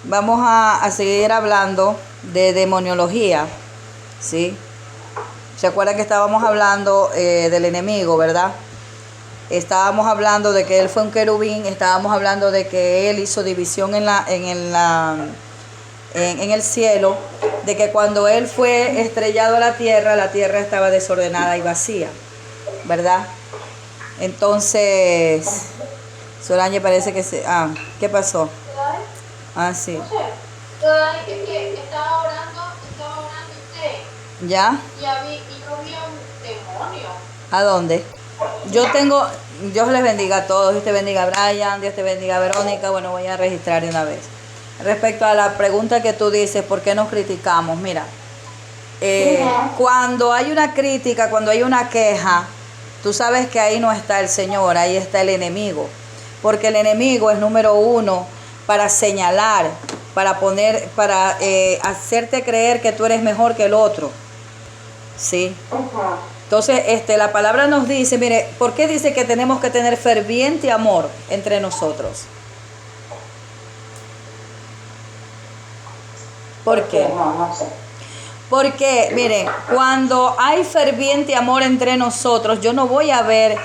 vamos a seguir hablando de demoniología, ¿sí? ¿Se acuerdan que estábamos hablando del enemigo, verdad? Estábamos hablando de que él fue un querubín, estábamos hablando de que él hizo división en el cielo, de que cuando él fue estrellado a la tierra estaba desordenada y vacía, ¿verdad? Entonces, Solange parece que se... ¿qué pasó? Sí. No sé, es que estaba orando usted. ¿Ya? Y yo vi un demonio. ¿A dónde? Dios les bendiga a todos, Dios te bendiga a Brian, Dios te bendiga a Verónica. Bueno, voy a registrar de una vez. Respecto a la pregunta que tú dices, ¿por qué nos criticamos? Mira, cuando hay una crítica, cuando hay una queja, tú sabes que ahí no está el Señor, ahí está el enemigo. Porque el enemigo es número uno para señalar, para hacerte creer que tú eres mejor que el otro. ¿Sí? Entonces, la palabra nos dice, mire, ¿por qué dice que tenemos que tener ferviente amor entre nosotros? ¿Por qué? No sé. Porque, miren, cuando hay ferviente amor entre nosotros, yo no voy a ver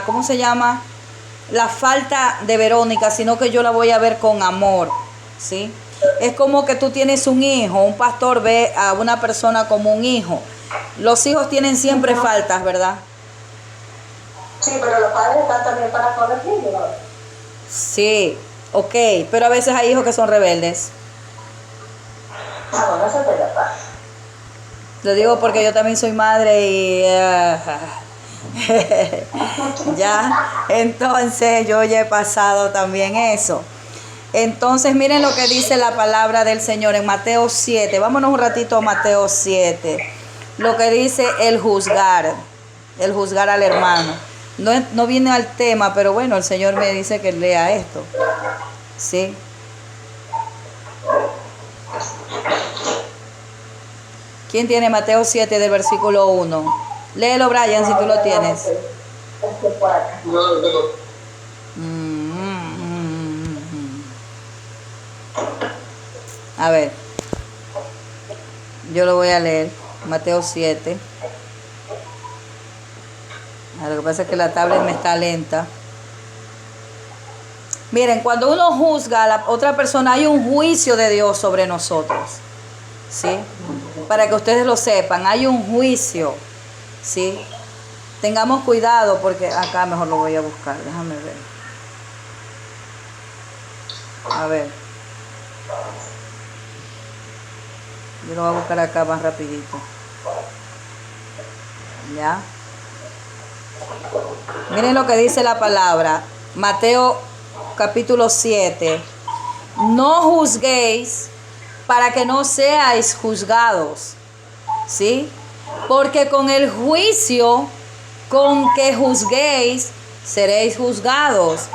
¿cómo se llama? La falta de Verónica, sino que yo la voy a ver con amor, ¿sí? Es como que tú tienes un hijo, un pastor ve a una persona como un hijo. Los hijos tienen siempre faltas, ¿verdad? Sí, pero los padres están también para corregirlo. Sí, ok, pero a veces hay hijos que son rebeldes. Bueno, eso es verdad. Lo digo porque yo también soy madre y... ya, entonces yo ya he pasado también eso. Entonces miren lo que dice la palabra del Señor en Mateo 7. Vámonos un ratito a Mateo 7. Lo que dice el juzgar al hermano. No viene al tema, pero bueno, el Señor me dice que lea esto. ¿Sí? ¿Quién tiene Mateo 7 del versículo 1? Léelo, Brian, si tú lo tienes. No, lo tengo. A ver, yo lo voy a leer, Mateo 7. Lo que pasa es que la tablet me está lenta. Miren, cuando uno juzga a la otra persona, hay un juicio de Dios sobre nosotros, ¿sí? Para que ustedes lo sepan, hay un juicio, ¿sí? Tengamos cuidado porque acá mejor lo voy a buscar, déjame ver. A ver. Yo lo voy a buscar acá más rapidito. ¿Ya? Miren lo que dice la palabra. Mateo capítulo 7. No juzguéis para que no seáis juzgados. ¿Sí? Porque con el juicio con que juzguéis, seréis juzgados.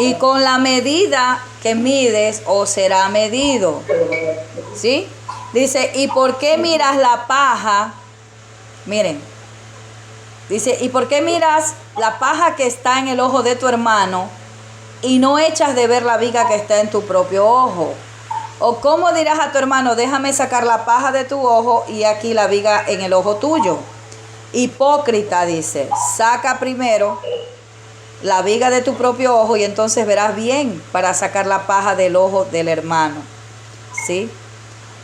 Y con la medida que mides, os será medido. ¿Sí? Dice, ¿y por qué miras la paja? Miren, dice, ¿y por qué miras la paja que está en el ojo de tu hermano y no echas de ver la viga que está en tu propio ojo? ¿O cómo dirás a tu hermano, déjame sacar la paja de tu ojo y aquí la viga en el ojo tuyo? Hipócrita, dice, saca primero la viga de tu propio ojo y entonces verás bien para sacar la paja del ojo del hermano. ¿Sí?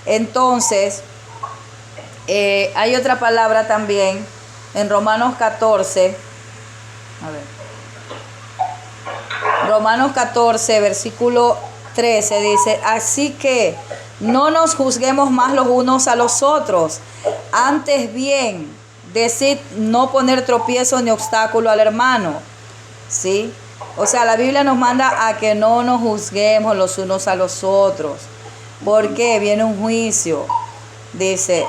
Entonces, hay otra palabra también en Romanos 14. A ver. Romanos 14, versículo 13 dice, así que no nos juzguemos más los unos a los otros. Antes bien, decid no poner tropiezo ni obstáculo al hermano. ¿Sí? O sea, la Biblia nos manda a que no nos juzguemos los unos a los otros. Porque viene un juicio. Dice,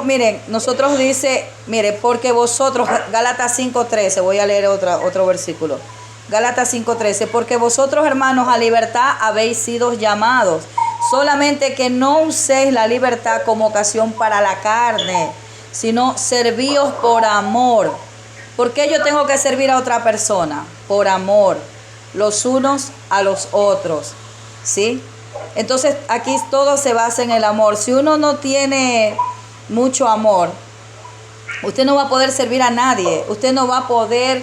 miren, nosotros dice, mire, porque vosotros, Gálatas 5:13, voy a leer otro versículo. Gálatas 5:13, porque vosotros, hermanos, a libertad habéis sido llamados, solamente que no uséis la libertad como ocasión para la carne, sino servíos por amor, ¿Por qué yo tengo que servir a otra persona? Por amor, los unos a los otros, ¿sí? Entonces aquí todo se basa en el amor. Si uno no tiene mucho amor, usted no va a poder servir a nadie. Usted no va a poder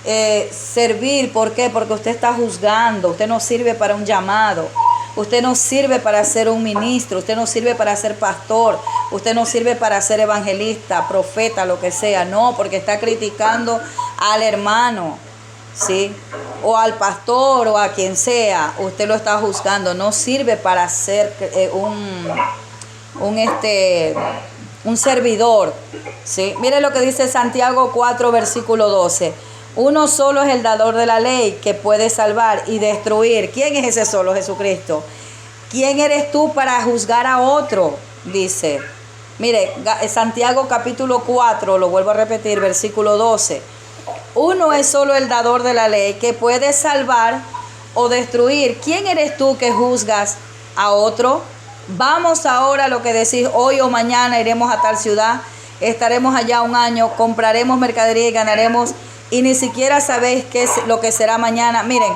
servir. ¿Por qué? Porque usted está juzgando. Usted no sirve para un llamado. Usted no sirve para ser un ministro. Usted no sirve para ser pastor. Usted no sirve para ser evangelista, profeta, lo que sea. No, porque está criticando al hermano, ¿sí? O al pastor o a quien sea. Usted lo está juzgando. No sirve para ser un servidor, ¿sí? Mire lo que dice Santiago 4, versículo 12. Uno solo es el dador de la ley que puede salvar y destruir. ¿Quién es ese solo? Jesucristo. ¿Quién eres tú para juzgar a otro? Dice. Mire, Santiago capítulo 4, lo vuelvo a repetir, versículo 12. Uno es solo el dador de la ley que puede salvar o destruir. ¿Quién eres tú que juzgas a otro? Vamos ahora a lo que decís, hoy o mañana iremos a tal ciudad, estaremos allá un año, compraremos mercadería y ganaremos, y ni siquiera sabéis qué es lo que será mañana. Miren,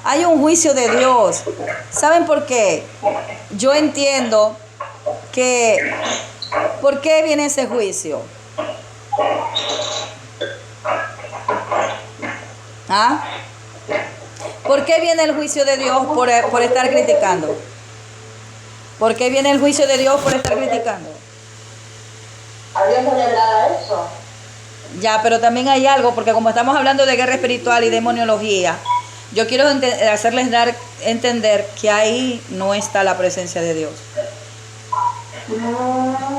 hay un juicio de Dios. ¿Saben por qué? Yo entiendo que, ¿por qué viene ese juicio? ¿Ah? ¿Por qué viene el juicio de Dios por estar criticando? ¿Por qué viene el juicio de Dios por estar criticando? A Dios no le agrada eso. Ya, pero también hay algo, porque como estamos hablando de guerra espiritual y demoniología, yo quiero hacerles entender que ahí no está la presencia de Dios.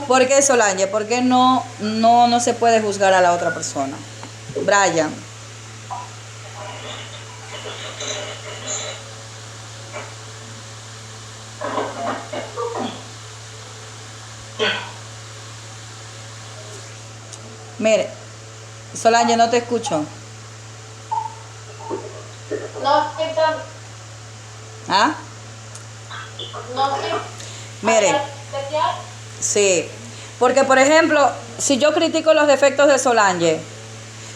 ¿Por qué, Solange? ¿Por qué no se puede juzgar a la otra persona? Brian. Mire, Solange, no te escucho. No, ¿qué tal? ¿Ah? No sé. Mire, sí. Porque, por ejemplo, si yo critico los defectos de Solange,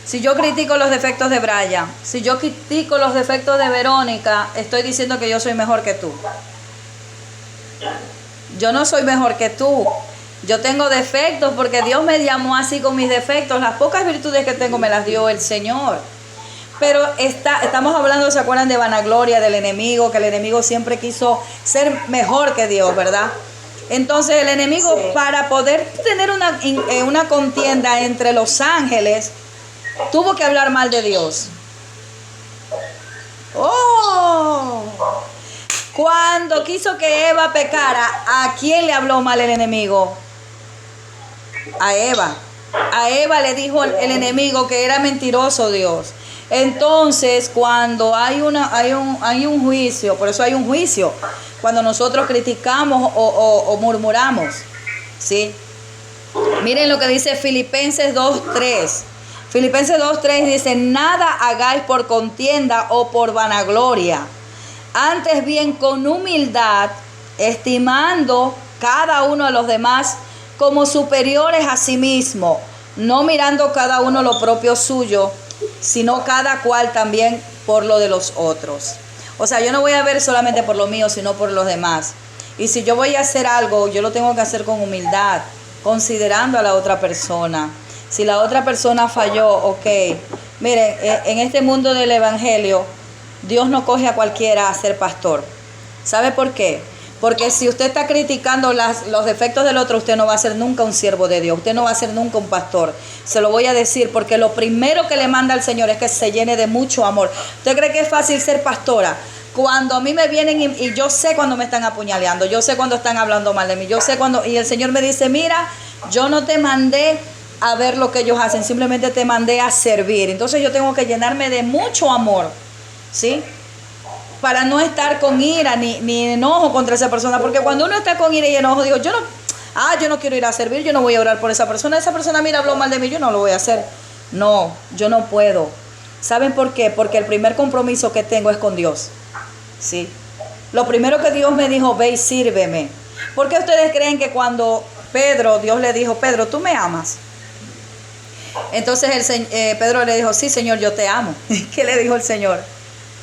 si yo critico los defectos de Brian, si yo critico los defectos de Verónica, estoy diciendo que yo soy mejor que tú. Yo no soy mejor que tú. Yo tengo defectos porque Dios me llamó así con mis defectos. Las pocas virtudes que tengo me las dio el Señor. Pero estamos hablando, ¿se acuerdan de vanagloria del enemigo? Que el enemigo siempre quiso ser mejor que Dios, ¿verdad? Entonces el enemigo, sí, para poder tener una contienda entre los ángeles, tuvo que hablar mal de Dios. ¡Oh! Cuando quiso que Eva pecara, ¿a quién le habló mal el enemigo? A Eva. A Eva le dijo el enemigo que era mentiroso Dios. Entonces, cuando hay un juicio, por eso hay un juicio, cuando nosotros criticamos o murmuramos, ¿sí? Miren lo que dice Filipenses 2:3. Filipenses 2:3 dice, nada hagáis por contienda o por vanagloria, antes bien con humildad, estimando cada uno a los demás como superiores a sí mismo, no mirando cada uno lo propio suyo, sino cada cual también por lo de los otros. O sea, yo no voy a ver solamente por lo mío, sino por los demás. Y si yo voy a hacer algo, yo lo tengo que hacer con humildad, considerando a la otra persona. Si la otra persona falló, ok. Miren, en este mundo del evangelio, Dios no coge a cualquiera a ser pastor. ¿Sabe por qué? Porque si usted está criticando los defectos del otro, usted no va a ser nunca un siervo de Dios. Usted no va a ser nunca un pastor. Se lo voy a decir porque lo primero que le manda al Señor es que se llene de mucho amor. ¿Usted cree que es fácil ser pastora? Cuando a mí me vienen y yo sé cuando me están apuñaleando, yo sé cuando están hablando mal de mí, yo sé cuando, y el Señor me dice, mira, yo no te mandé a ver lo que ellos hacen, simplemente te mandé a servir. Entonces yo tengo que llenarme de mucho amor, ¿sí? Para no estar con ira ni enojo contra esa persona, porque cuando uno está con ira y enojo, digo, yo no quiero ir a servir, yo no voy a orar por esa persona, mira, habló mal de mí, yo no lo voy a hacer. No, yo no puedo. ¿Saben por qué? Porque el primer compromiso que tengo es con Dios, ¿sí? Lo primero que Dios me dijo, ve y sírveme. ¿Por qué ustedes creen que cuando Dios le dijo, Pedro, tú me amas? Entonces Pedro le dijo, sí, Señor, yo te amo. ¿Qué le dijo el Señor?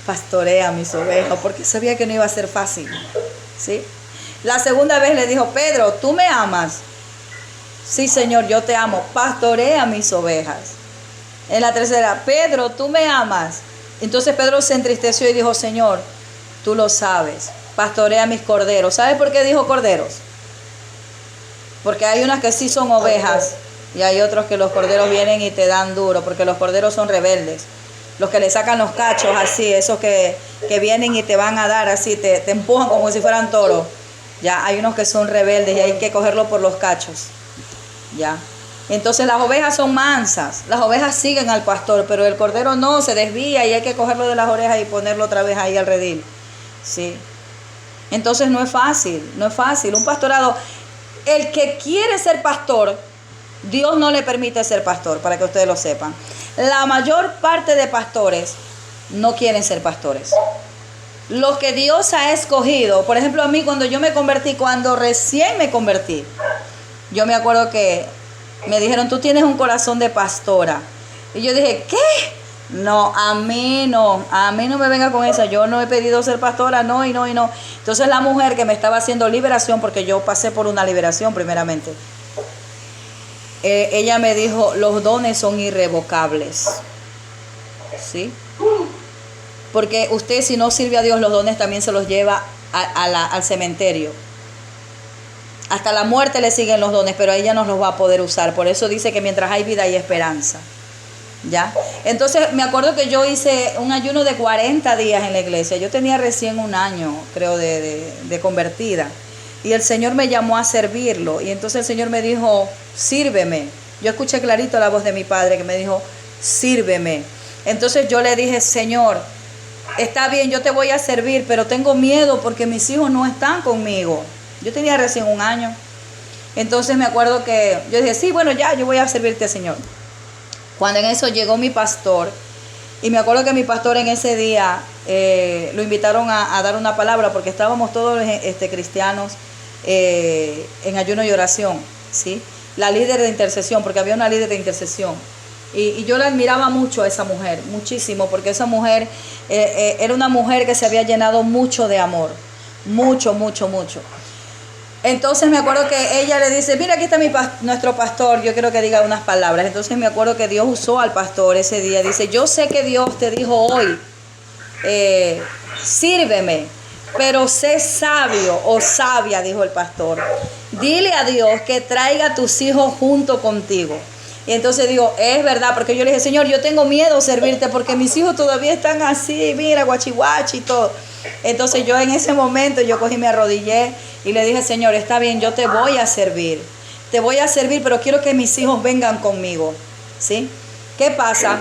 Pastorea mis ovejas, porque sabía que no iba a ser fácil. ¿Sí? La segunda vez le dijo, Pedro, ¿tú me amas? Sí, Señor, yo te amo. Pastorea mis ovejas. En la tercera, Pedro, ¿tú me amas? Entonces Pedro se entristeció y dijo, Señor, tú lo sabes. Pastorea mis corderos. ¿Sabes por qué dijo corderos? Porque hay unas que sí son ovejas y hay otros que los corderos vienen y te dan duro, porque los corderos son rebeldes. Los que le sacan los cachos así, esos que vienen y te van a dar así, te empujan como si fueran toros. Ya, hay unos que son rebeldes y hay que cogerlo por los cachos. Ya. Entonces las ovejas son mansas, las ovejas siguen al pastor, pero el cordero no, se desvía y hay que cogerlo de las orejas y ponerlo otra vez ahí al redil. Sí. Entonces no es fácil. Un pastorado, el que quiere ser pastor, Dios no le permite ser pastor, para que ustedes lo sepan. La mayor parte de pastores no quieren ser pastores. Los que Dios ha escogido, por ejemplo, a mí cuando yo me convertí, cuando recién me convertí, yo me acuerdo que me dijeron, tú tienes un corazón de pastora. Y yo dije, ¿qué? No, a mí no me venga con eso. Yo no he pedido ser pastora, no. Entonces la mujer que me estaba haciendo liberación, porque yo pasé por una liberación primeramente, ella me dijo, los dones son irrevocables. ¿Sí? Porque usted, si no sirve a Dios, los dones también se los lleva al cementerio. Hasta la muerte le siguen los dones, pero ella no los va a poder usar. Por eso dice que mientras hay vida hay esperanza. ¿Ya? Entonces me acuerdo que yo hice un ayuno de 40 días en la iglesia. Yo tenía recién un año, creo, de convertida. Y el Señor me llamó a servirlo. Y entonces el Señor me dijo, sírveme. Yo escuché clarito la voz de mi padre que me dijo, sírveme. Entonces yo le dije, Señor, está bien, yo te voy a servir, pero tengo miedo porque mis hijos no están conmigo. Yo tenía recién un año. Entonces me acuerdo que yo dije, sí, bueno, ya, yo voy a servirte, Señor. Cuando en eso llegó mi pastor, y me acuerdo que mi pastor en ese día lo invitaron a dar una palabra, porque estábamos todos cristianos en ayuno y oración, ¿sí? La líder de intercesión, porque había una líder de intercesión. Y yo la admiraba mucho a esa mujer, muchísimo, porque esa mujer era una mujer que se había llenado mucho de amor, mucho. Entonces me acuerdo que ella le dice, mira, aquí está nuestro pastor, yo quiero que diga unas palabras. Entonces me acuerdo que Dios usó al pastor ese día. Dice, yo sé que Dios te dijo hoy, sírveme, pero sé sabio o sabia, dijo el pastor. Dile a Dios que traiga a tus hijos junto contigo. Y entonces digo, es verdad, porque yo le dije, Señor, yo tengo miedo a servirte porque mis hijos todavía están así, mira, guachi y todo. Entonces yo en ese momento yo cogí, me arrodillé y le dije, Señor, está bien, yo te voy a servir, pero quiero que mis hijos vengan conmigo, ¿sí? ¿Qué pasa?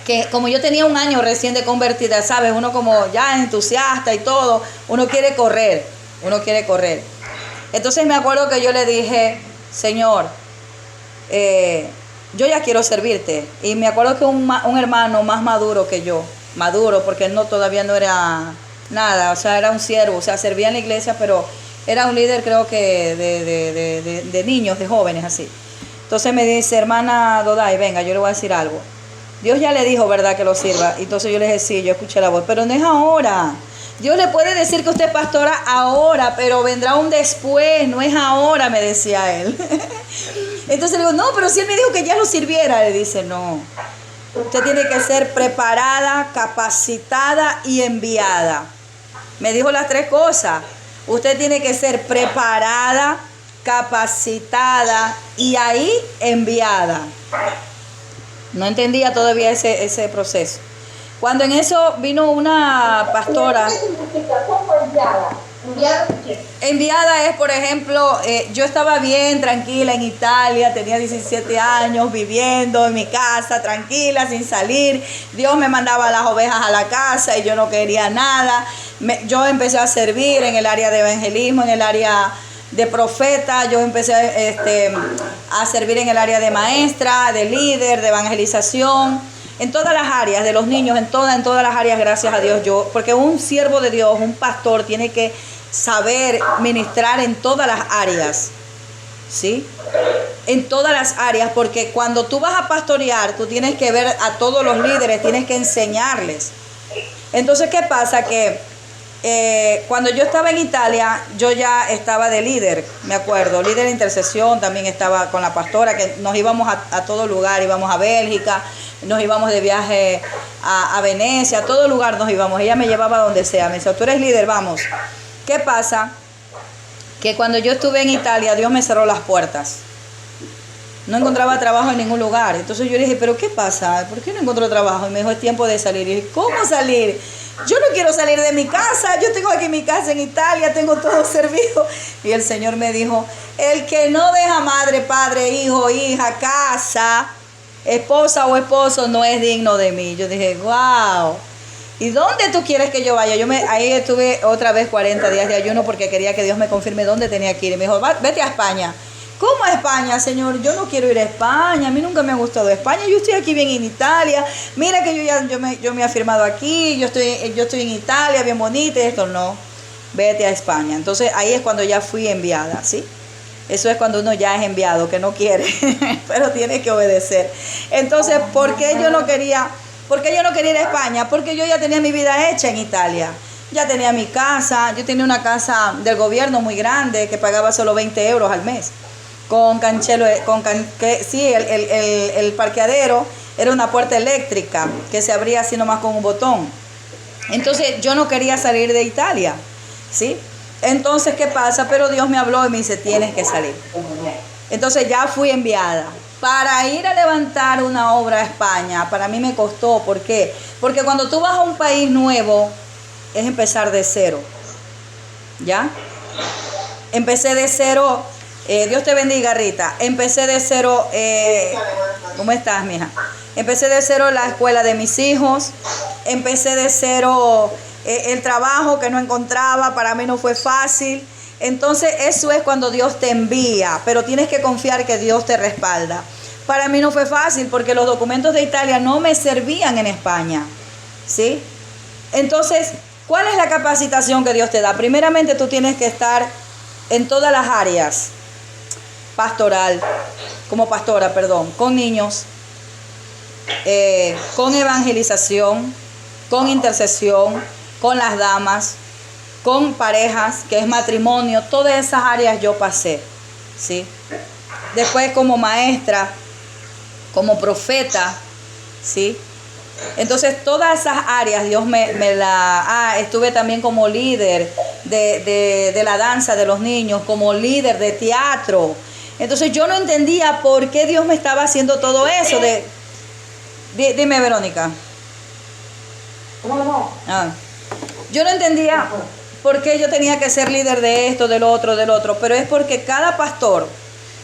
Que como yo tenía un año recién de convertida, ¿sabes? Uno como ya entusiasta y todo, uno quiere correr. Entonces me acuerdo que yo le dije, Señor, yo ya quiero servirte. Y me acuerdo que un hermano más maduro que yo, porque él todavía no era nada, o sea, era un siervo, o sea, servía en la iglesia, pero era un líder, creo que de niños, de jóvenes, así. Entonces me dice, hermana Dodai, venga, yo le voy a decir algo. Dios ya le dijo, ¿verdad?, que lo sirva. Entonces yo le dije, sí, yo escuché la voz, pero no es ahora. Dios le puede decir que usted es pastora ahora, pero vendrá un después, no es ahora, me decía él. Entonces le digo, no, pero si él me dijo que ya lo sirviera. Le dice, no, usted tiene que ser preparada, capacitada y enviada. Me dijo las tres cosas. Usted tiene que ser preparada, capacitada y ahí enviada. No entendía todavía ese proceso. Cuando en eso vino una pastora. ¿Qué significa? ¿Cómo enviada? Enviada es, por ejemplo, yo estaba bien tranquila en Italia, tenía 17 años viviendo en mi casa, tranquila, sin salir. Dios me mandaba las ovejas a la casa y yo no quería nada. Yo empecé a servir en el área de evangelismo, en el área de profeta. Yo empecé a servir en el área de maestra, de líder, de evangelización. En todas las áreas, de los niños, en todas las áreas, gracias a Dios, porque un siervo de Dios, un pastor, tiene que saber ministrar en todas las áreas, ¿sí? En todas las áreas, porque cuando tú vas a pastorear, tú tienes que ver a todos los líderes, tienes que enseñarles. Entonces, ¿qué pasa? Que cuando yo estaba en Italia, yo ya estaba de líder, me acuerdo, líder de intercesión, también estaba con la pastora, que nos íbamos a todo lugar, íbamos a Bélgica, nos íbamos de viaje a Venecia, a todo lugar nos íbamos, ella me llevaba a donde sea, me decía, tú eres líder, vamos. ¿Qué pasa? Que cuando yo estuve en Italia, Dios me cerró las puertas. No encontraba trabajo en ningún lugar. Entonces yo le dije, ¿pero qué pasa? ¿Por qué no encuentro trabajo? Y me dijo, es tiempo de salir. Y dije, ¿cómo salir? Yo no quiero salir de mi casa. Yo tengo aquí mi casa en Italia, tengo todo servido. Y el Señor me dijo, el que no deja madre, padre, hijo, hija, casa, esposa o esposo, no es digno de mí. Yo dije, wow. ¿Y dónde tú quieres que yo vaya? Ahí estuve otra vez 40 días de ayuno porque quería que Dios me confirme dónde tenía que ir. Y me dijo, vete a España. ¿Cómo a España, Señor? Yo no quiero ir a España, a mí nunca me ha gustado España, yo estoy aquí bien en Italia, mira que yo me he afirmado aquí, yo estoy en Italia, bien bonita, esto no, vete a España. Entonces ahí es cuando ya fui enviada, ¿sí? Eso es cuando uno ya es enviado, que no quiere, pero tiene que obedecer. Entonces, ¿por qué yo no quería ir a España? Porque yo ya tenía mi vida hecha en Italia. Ya tenía mi casa, yo tenía una casa del gobierno muy grande que pagaba solo 20 euros al mes. Con canchelo, el parqueadero era una puerta eléctrica que se abría así nomás con un botón. Entonces yo no quería salir de Italia, ¿sí? Entonces, ¿qué pasa? Pero Dios me habló y me dice, tienes que salir. Entonces ya fui enviada. Para ir a levantar una obra a España, para mí me costó. ¿Por qué? Porque cuando tú vas a un país nuevo, es empezar de cero. ¿Ya? Empecé de cero. Dios te bendiga, Rita. Empecé de cero. ¿Cómo estás, mija? Empecé de cero la escuela de mis hijos. Empecé de cero el trabajo que no encontraba. Para mí no fue fácil. Entonces, eso es cuando Dios te envía. Pero tienes que confiar que Dios te respalda. Para mí no fue fácil porque los documentos de Italia no me servían en España. ¿Sí? Entonces, ¿cuál es la capacitación que Dios te da? Primeramente, tú tienes que estar en todas las áreas. Como pastora, con niños, con evangelización, con intercesión, con las damas, con parejas, que es matrimonio, todas esas áreas yo pasé, ¿sí? Después como maestra, como profeta, ¿sí? Entonces todas esas áreas Dios estuve también como líder de la danza de los niños, como líder de teatro. Entonces yo no entendía por qué Dios me estaba haciendo todo eso. Dime, Verónica. Yo no entendía por qué yo tenía que ser líder de esto, del otro, pero es porque cada pastor,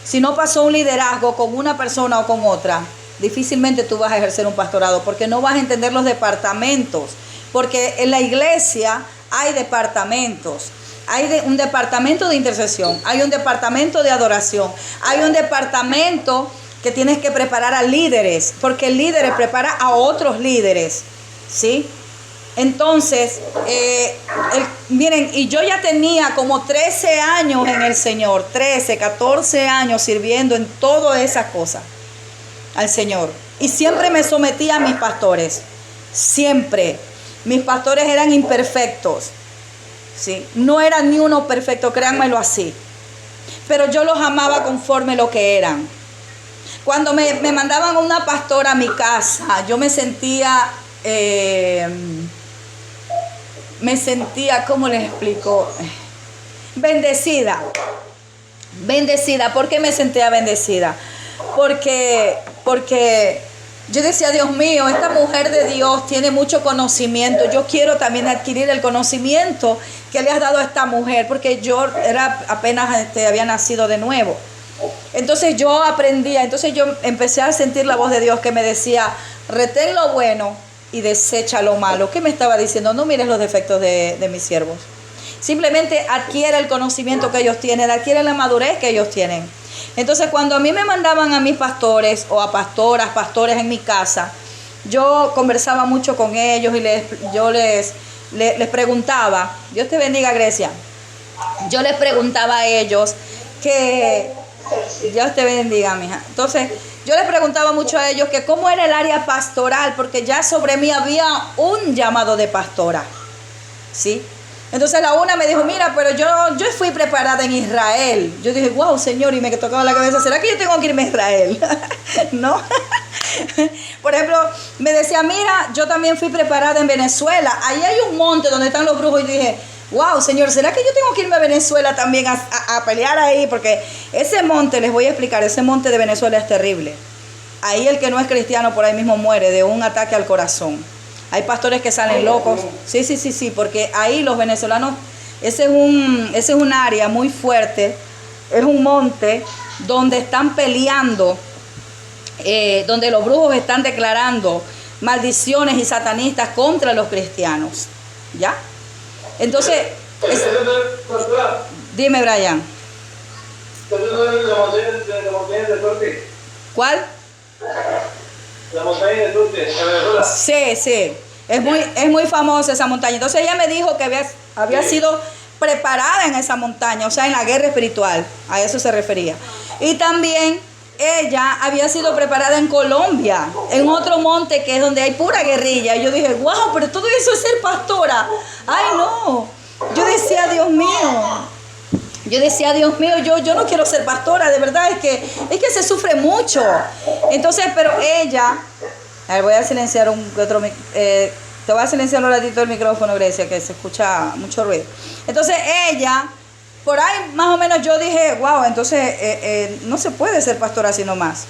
si no pasó un liderazgo con una persona o con otra, difícilmente tú vas a ejercer un pastorado, porque no vas a entender los departamentos, porque en la iglesia hay departamentos. Hay un departamento de intercesión, hay un departamento de adoración, hay un departamento que tienes que preparar a líderes, porque el líder prepara a otros líderes, ¿sí? Entonces, miren, y yo ya tenía como 13 años en el Señor, 13, 14 años sirviendo en todas esas cosas al Señor. Y siempre me sometía a mis pastores, siempre. Mis pastores eran imperfectos. ¿Sí? No era ni uno perfecto, créanmelo así. Pero yo los amaba conforme lo que eran. Cuando me mandaban una pastora a mi casa, yo me sentía, ¿cómo les explico? Bendecida. ¿Por qué me sentía bendecida? Porque yo decía, Dios mío, esta mujer de Dios tiene mucho conocimiento. Yo quiero también adquirir el conocimiento que le has dado a esta mujer, porque yo apenas había nacido de nuevo. Entonces yo aprendía, entonces yo empecé a sentir la voz de Dios que me decía, retén lo bueno y desecha lo malo. ¿Qué me estaba diciendo? No mires los defectos de mis siervos. Simplemente adquiere el conocimiento que ellos tienen, adquiere la madurez que ellos tienen. Entonces, cuando a mí me mandaban a mis pastores o a pastores en mi casa, yo conversaba mucho con ellos y yo les preguntaba, Dios te bendiga, Grecia, yo les preguntaba a ellos que Dios te bendiga, mija. Entonces, yo les preguntaba mucho a ellos que cómo era el área pastoral, porque ya sobre mí había un llamado de pastora, ¿sí? Entonces la una me dijo, mira, pero yo fui preparada en Israel. Yo dije, wow, Señor, y me tocaba la cabeza, ¿será que yo tengo que irme a Israel? ¿No? Por ejemplo, me decía, mira, yo también fui preparada en Venezuela. Ahí hay un monte donde están los brujos. Y yo dije, wow, Señor, ¿será que yo tengo que irme a Venezuela también a pelear ahí? Porque ese monte, les voy a explicar, ese monte de Venezuela es terrible. Ahí el que no es cristiano por ahí mismo muere de un ataque al corazón. Hay pastores que salen locos. Sí, porque ahí los venezolanos, ese es un área muy fuerte, es un monte donde están peleando, donde los brujos están declarando maldiciones y satanistas contra los cristianos. ¿Ya? Entonces, dime, Brian. ¿Cuál? La montaña de Turquía, en Venezuela. Sí, es muy famosa esa montaña. Entonces ella me dijo que había sido preparada en esa montaña, o sea, en la guerra espiritual, a eso se refería. Y también ella había sido preparada en Colombia, en otro monte que es donde hay pura guerrilla. Y yo dije, wow, pero todo eso es ser pastora. Ay, no. Yo decía, Dios mío, yo no quiero ser pastora, de verdad, es que se sufre mucho. Entonces, pero ella, a ver, voy a silenciar te voy a silenciar un ratito el micrófono, Grecia, que se escucha mucho ruido. Entonces ella, por ahí más o menos yo dije, wow, entonces no se puede ser pastora así nomás.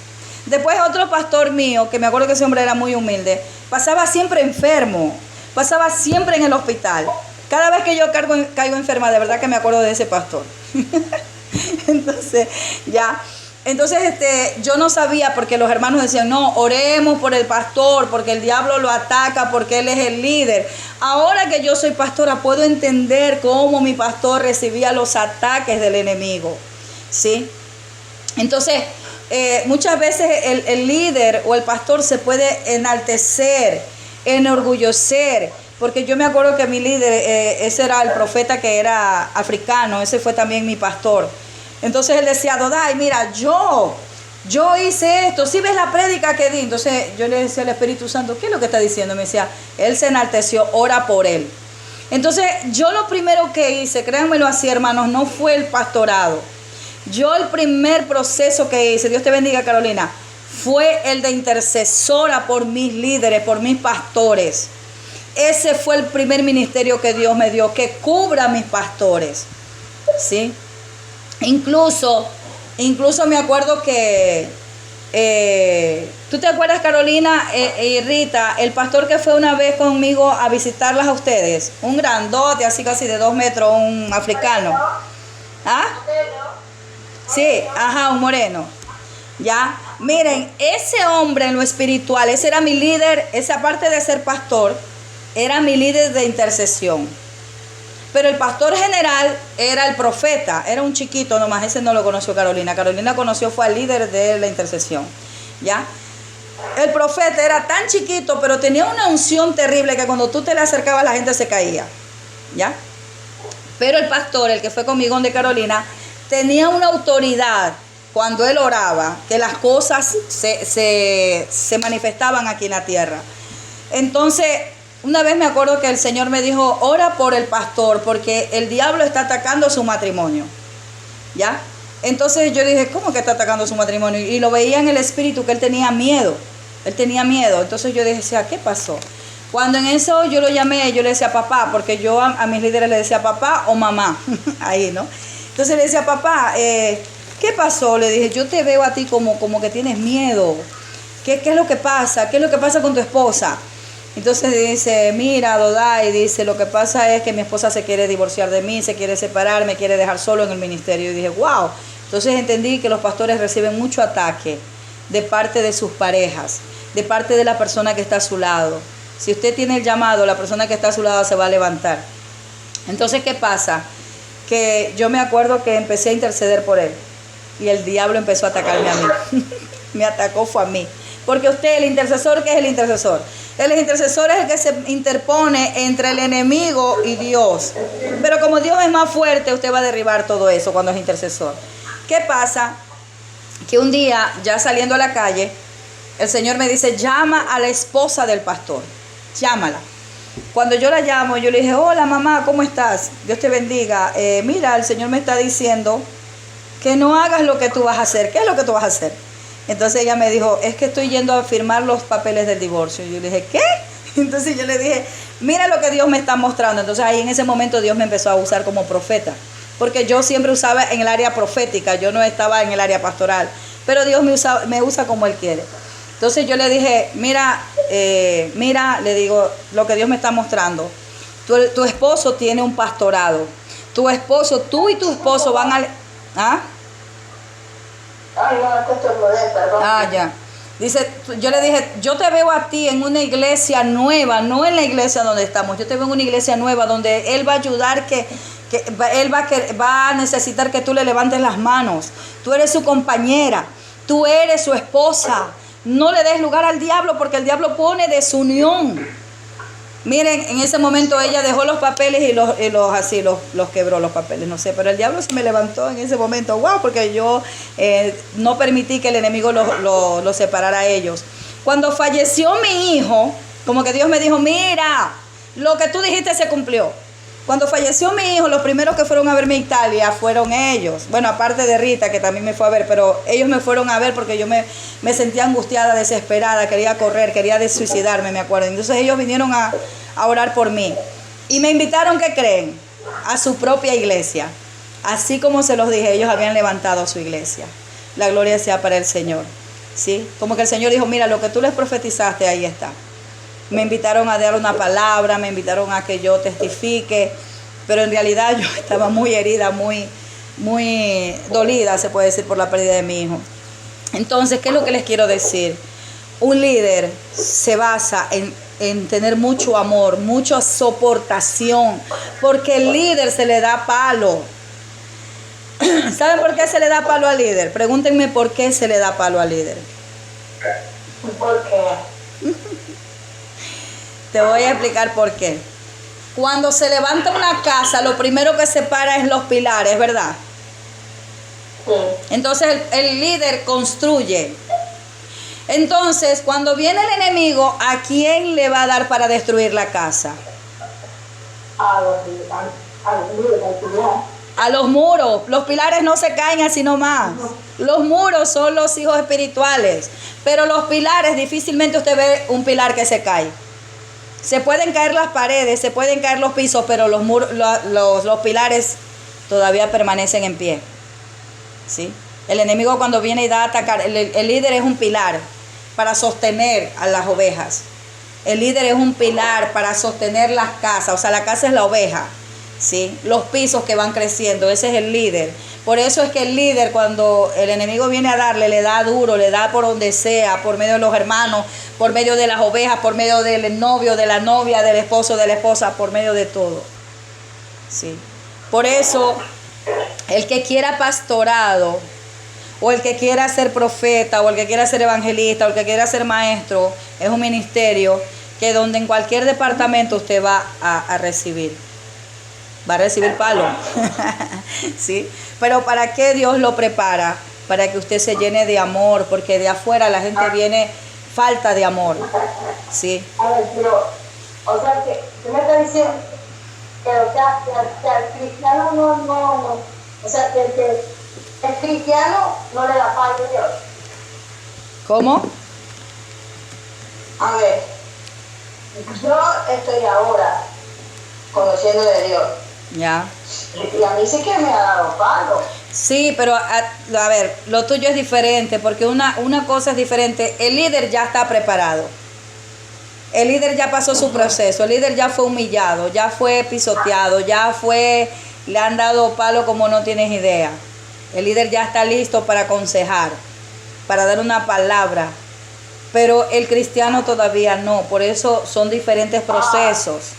Después otro pastor mío, que me acuerdo que ese hombre era muy humilde, pasaba siempre enfermo, pasaba siempre en el hospital. Cada vez que yo caigo enferma, de verdad que me acuerdo de ese pastor. Entonces, yo no sabía, porque los hermanos decían, no, oremos por el pastor, porque el diablo lo ataca, porque él es el líder. Ahora que yo soy pastora, puedo entender cómo mi pastor recibía los ataques del enemigo, ¿sí? Entonces, muchas veces el líder o el pastor se puede enaltecer, enorgullecer, porque yo me acuerdo que mi líder, ese era el profeta que era africano, ese fue también mi pastor. Entonces él decía, Dodai, mira, yo hice esto, ¿sí ves la prédica que di? Entonces yo le decía al Espíritu Santo, ¿qué es lo que está diciendo? Me decía, él se enalteció, ora por él. Entonces yo lo primero que hice, créanmelo así, hermanos, no fue el pastorado. Yo el primer proceso que hice, Dios te bendiga, Carolina, fue el de intercesora por mis líderes, por mis pastores. Ese fue el primer ministerio que Dios me dio, que cubra a mis pastores, ¿sí? Incluso me acuerdo que, ¿tú te acuerdas, Carolina y Rita, el pastor que fue una vez conmigo a visitarlas a ustedes? Un grandote, así casi de 2 metros, un africano. ¿Ah? Sí, ajá, un moreno. Ya, miren, ese hombre en lo espiritual, ese era mi líder, esa parte de ser pastor, era mi líder de intercesión. Pero el pastor general era el profeta, era un chiquito nomás, ese no lo conoció Carolina. Carolina fue al líder de la intercesión, ¿ya? El profeta era tan chiquito, pero tenía una unción terrible que cuando tú te le acercabas la gente se caía, ¿ya? Pero el pastor, el que fue conmigo de Carolina, tenía una autoridad cuando él oraba, que las cosas se manifestaban aquí en la tierra. Entonces, una vez me acuerdo que el Señor me dijo, ora por el pastor, porque el diablo está atacando su matrimonio, ¿ya? Entonces yo dije, ¿cómo que está atacando su matrimonio? Y lo veía en el espíritu que él tenía miedo. Entonces yo dije, ¿qué pasó? Cuando en eso yo lo llamé, yo le decía papá, porque yo a mis líderes le decía papá o mamá, ahí, ¿no? Entonces le decía, papá, ¿qué pasó? Le dije, yo te veo a ti como que tienes miedo. ¿Qué es lo que pasa? ¿Qué es lo que pasa con tu esposa? Entonces dice, mira, Dodai, dice, lo que pasa es que mi esposa se quiere divorciar de mí, se quiere separar, me quiere dejar solo en el ministerio. Y dije, wow. Entonces entendí que los pastores reciben mucho ataque de parte de sus parejas, de parte de la persona que está a su lado. Si usted tiene el llamado, la persona que está a su lado se va a levantar. Entonces, ¿qué pasa? Que yo me acuerdo que empecé a interceder por él y el diablo empezó a atacarme a mí. Me atacó fue a mí. Porque usted, el intercesor, ¿qué es el intercesor? El intercesor es el que se interpone entre el enemigo y Dios. Pero como Dios es más fuerte, usted va a derribar todo eso cuando es intercesor. ¿Qué pasa? que un día, ya saliendo a la calle, el Señor me dice, llama a la esposa del pastor, llámala. Cuando yo la llamo, yo le dije, hola mamá, ¿cómo estás? Dios te bendiga. Mira, el Señor me está diciendo que no hagas lo que tú vas a hacer. ¿Qué es lo que tú vas a hacer? Entonces ella me dijo, es que estoy yendo a firmar los papeles del divorcio. Y yo le dije, ¿qué? Entonces yo le dije, mira lo que Dios me está mostrando. Entonces ahí en ese momento Dios me empezó a usar como profeta. Porque yo siempre usaba en el área profética, yo no estaba en el área pastoral. Pero Dios me usa como Él quiere. Entonces yo le dije, mira, le digo, lo que Dios me está mostrando. Tu esposo tiene un pastorado. Tú y tu esposo van a... ¿Ah? Ay, no, es que esto es modelo, perdón. Ah, ya. Dice, yo le dije, yo te veo a ti en una iglesia nueva, no en la iglesia donde estamos. Yo te veo en una iglesia nueva donde Él va a ayudar, Él va a necesitar que tú le levantes las manos. Tú eres su compañera, tú eres su esposa. No le des lugar al diablo porque el diablo pone desunión. Miren, en ese momento ella dejó los papeles y los quebró los papeles, no sé, pero el diablo se me levantó en ese momento, wow, porque yo no permití que el enemigo los separara a ellos. Cuando falleció mi hijo, como que Dios me dijo, mira, lo que tú dijiste se cumplió. Cuando falleció mi hijo, los primeros que fueron a verme a Italia fueron ellos. Bueno, aparte de Rita, que también me fue a ver, pero ellos me fueron a ver porque yo me sentía angustiada, desesperada, quería correr, quería suicidarme, me acuerdo. Entonces ellos vinieron a orar por mí. Y me invitaron, ¿qué creen? A su propia iglesia. Así como se los dije, ellos habían levantado su iglesia. La gloria sea para el Señor. ¿Sí? Como que el Señor dijo, mira, lo que tú les profetizaste, ahí está. Me invitaron a dar una palabra, me invitaron a que yo testifique, pero en realidad yo estaba muy herida, muy dolida, se puede decir, por la pérdida de mi hijo. Entonces, ¿qué es lo que les quiero decir? Un líder se basa en tener mucho amor, mucha soportación, porque el líder se le da palo. ¿Saben por qué se le da palo al líder? Pregúntenme por qué se le da palo al líder. ¿Por qué? Te voy a explicar por qué. Cuando se levanta una casa, lo primero que se para es los pilares, ¿verdad? Sí. Entonces el líder construye. Entonces, cuando viene el enemigo, ¿a quién le va a dar para destruir la casa? A los muros. Los pilares no se caen así nomás. Los muros son los hijos espirituales. Pero los pilares, difícilmente usted ve un pilar que se cae. Se pueden caer las paredes, se pueden caer los pisos, pero los pilares todavía permanecen en pie. ¿Sí? El enemigo cuando viene y da a atacar, el líder es un pilar para sostener a las ovejas. El líder es un pilar para sostener las casas, o sea, la casa es la oveja. ¿Sí? Los pisos que van creciendo, ese es el líder. Por eso es que el líder, cuando el enemigo viene a darle, le da duro, le da por donde sea, por medio de los hermanos, por medio de las ovejas, por medio del novio, de la novia, del esposo, de la esposa, por medio de todo. ¿Sí? Por eso, el que quiera pastorado, o el que quiera ser profeta, o el que quiera ser evangelista, o el que quiera ser maestro, es un ministerio que donde en cualquier departamento usted va a recibir. Va a recibir palo. ¿Sí? Pero ¿para qué Dios lo prepara? Para que usted se llene de amor, porque de afuera la gente viene falta de amor. ¿Sí? A ver, pero, o sea, que tú me estás diciendo que al cristiano no, o sea, que el cristiano no le da paz a Dios. ¿Cómo? A ver, yo estoy ahora conociendo de Dios. Ya. Y a mí sí que me ha dado palo. Sí, pero a ver, lo tuyo es diferente, porque una cosa es diferente. El líder ya está preparado. El líder ya pasó su proceso. El líder ya fue humillado, ya fue pisoteado, le han dado palo como no tienes idea. El líder ya está listo para aconsejar, para dar una palabra. Pero el cristiano todavía no. Por eso son diferentes procesos.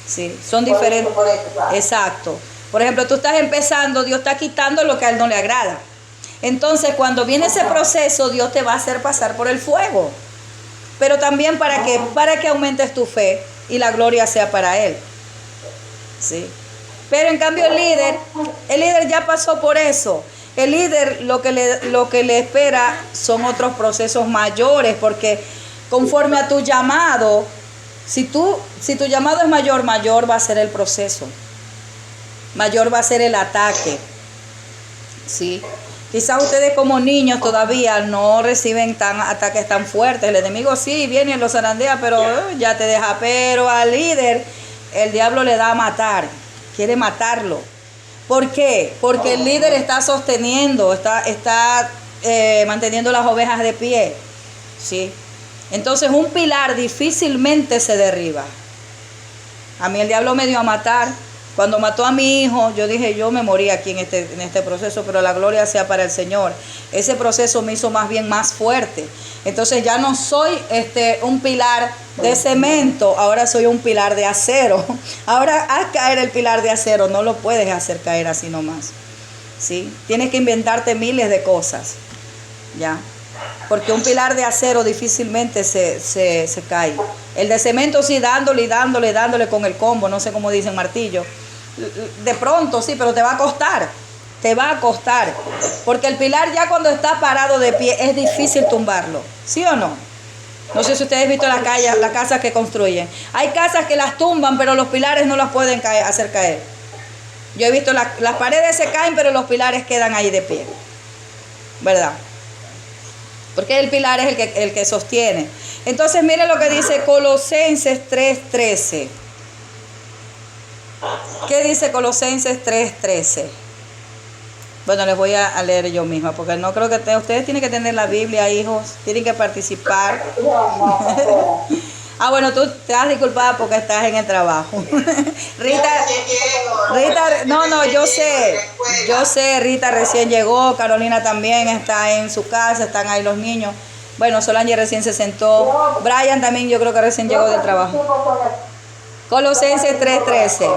Sí, son diferentes. Por eso, claro. Exacto. Por ejemplo, tú estás empezando, Dios está quitando lo que a Él no le agrada. Entonces, cuando viene ese proceso, Dios te va a hacer pasar por el fuego. Pero también para que aumentes tu fe y la gloria sea para Él. ¿Sí? Pero en cambio el líder ya pasó por eso. el líder lo que le espera son otros procesos mayores, porque conforme a tu llamado, si tu llamado es mayor, mayor va a ser el proceso, mayor va a ser el ataque, ¿sí? Quizás ustedes como niños todavía no reciben ataques tan fuertes. El enemigo sí viene y los zarandea, pero ya te deja. Pero al líder el diablo le da a matar, quiere matarlo. ¿Por qué? Porque el líder está sosteniendo, está manteniendo las ovejas de pie, ¿sí? Entonces un pilar difícilmente se derriba. A mí el diablo me dio a matar. Cuando mató a mi hijo, yo dije, yo me morí aquí en este proceso, pero la gloria sea para el Señor. Ese proceso me hizo más bien más fuerte. Entonces ya no soy un pilar de cemento, ahora soy un pilar de acero. Ahora haz caer el pilar de acero, no lo puedes hacer caer así nomás, ¿sí? Tienes que inventarte miles de cosas, ¿ya? Porque un pilar de acero difícilmente se cae. El de cemento sí, dándole con el combo, no sé cómo dicen, martillo. De pronto sí, pero te va a costar, porque el pilar ya cuando está parado de pie es difícil tumbarlo, ¿sí o no? No sé si ustedes han visto las casas que construyen. Hay casas que las tumban, pero los pilares no las pueden hacer caer. Yo he visto las paredes se caen, pero los pilares quedan ahí de pie, ¿verdad? Porque el pilar es el que sostiene. Entonces mire lo que dice Colosenses 3:13. ¿Qué dice Colosenses 3:13? Bueno, les voy a leer yo misma, porque no creo que ustedes tienen que tener la Biblia, hijos, tienen que participar. Ah, bueno, tú te has disculpado porque estás en el trabajo. Rita, no, yo sé, Rita recién llegó, Carolina también está en su casa, están ahí los niños. Bueno, Solange recién se sentó, Brian también yo creo que recién llegó del trabajo. Colosenses 3:13.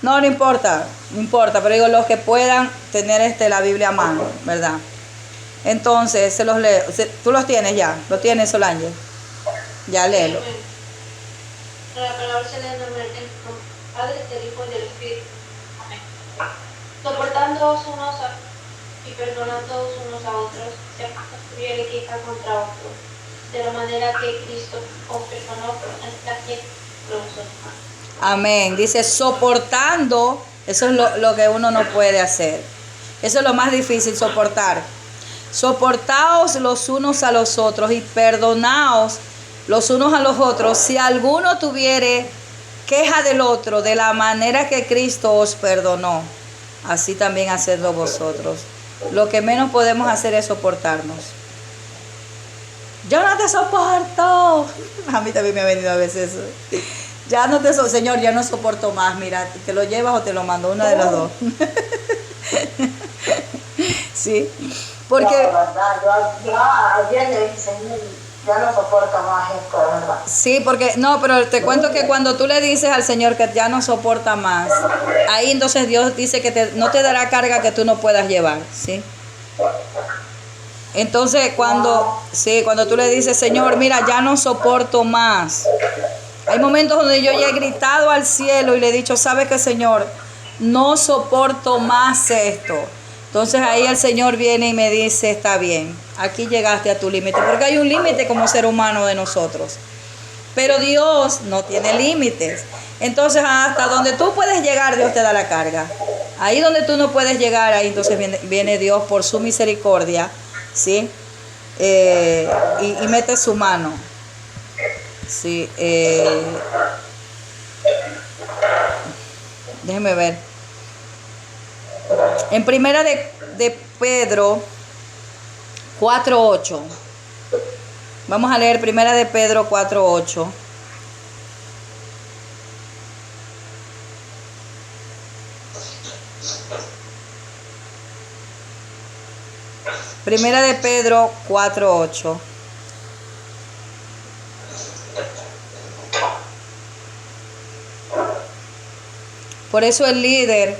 No importa, pero digo, los que puedan tener la Biblia a mano, ¿verdad? Entonces, se los leo. ¿Tú los tienes ya? ¿Lo tienes, Solange? Ya, léelo. La palabra se lee en nombre del Padre, del Hijo y del Espíritu. Amén. Soportándoos y perdonándoos unos a otros, si acaso tuviere queja contra otro, de la manera que Cristo os perdonó, hasta que vosotros. Amén. Dice soportando, eso es lo que uno no puede hacer. Eso es lo más difícil, soportar. Soportaos los unos a los otros y perdonaos los unos a los otros, si alguno tuviere queja del otro, de la manera que Cristo os perdonó, así también hacedlo vosotros. Lo que menos podemos hacer es soportarnos. Yo no te soporto. A mí también me ha venido a veces eso. Ya no te Señor, ya no soporto más. Mira, te lo llevas o te lo mando, una de las dos. Sí, porque... Yo ayer le dije, Señor, ya no soporto más esto, de verdad. Sí, porque, no, pero te cuento que cuando tú le dices al Señor que ya no soporta más, ahí entonces Dios dice que no te dará carga que tú no puedas llevar, ¿sí? Entonces cuando tú le dices, Señor, mira, ya no soporto más. Hay momentos donde yo ya he gritado al cielo y le he dicho, ¿sabe qué, Señor? No soporto más esto. Entonces ahí el Señor viene y me dice, está bien, aquí llegaste a tu límite, porque hay un límite como ser humano de nosotros. Pero Dios no tiene límites. Entonces hasta donde tú puedes llegar, Dios te da la carga. Ahí donde tú no puedes llegar, ahí entonces viene Dios por su misericordia, ¿sí? Y mete su mano. Sí, déjeme ver. En primera de Pedro 4:8. Vamos a leer primera de Pedro 4:8. Primera de Pedro 4:8. Por eso el líder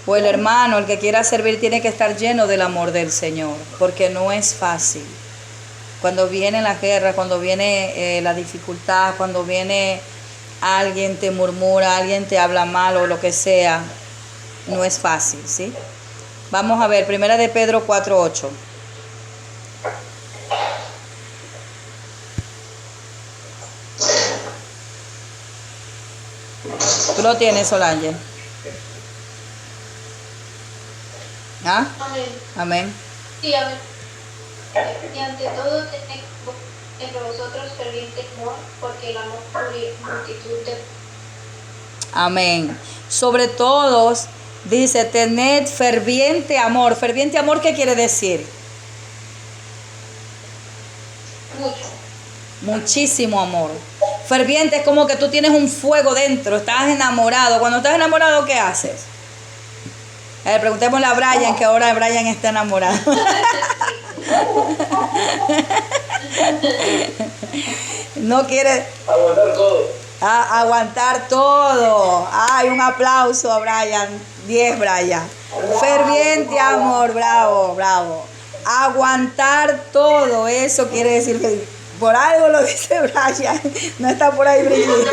o el hermano, el que quiera servir, tiene que estar lleno del amor del Señor, porque no es fácil. Cuando viene la guerra, cuando viene la dificultad, cuando viene alguien te murmura, alguien te habla mal o lo que sea, no es fácil, ¿sí? Vamos a ver, primera de Pedro 4:8. Tú lo tienes, Solange. ¿Ah? Amén. Amén. Sí, amén. Y ante todo tened entre vosotros ferviente amor, porque el amor cubre multitud de... Amén. Sobre todos, dice, tened ferviente amor. ¿Ferviente amor qué quiere decir? Mucho. Muchísimo amor. Ferviente es como que tú tienes un fuego dentro, estás enamorado. Cuando estás enamorado, ¿qué haces? Preguntémosle a Brian, que ahora Brian está enamorado. No quiere Aguantar todo. aguantar todo. Ay, un aplauso a Brian. 10, Brian. Ferviente amor, bravo, bravo. Aguantar todo, eso quiere decir que por algo lo dice Brian. No está por ahí Brigitte.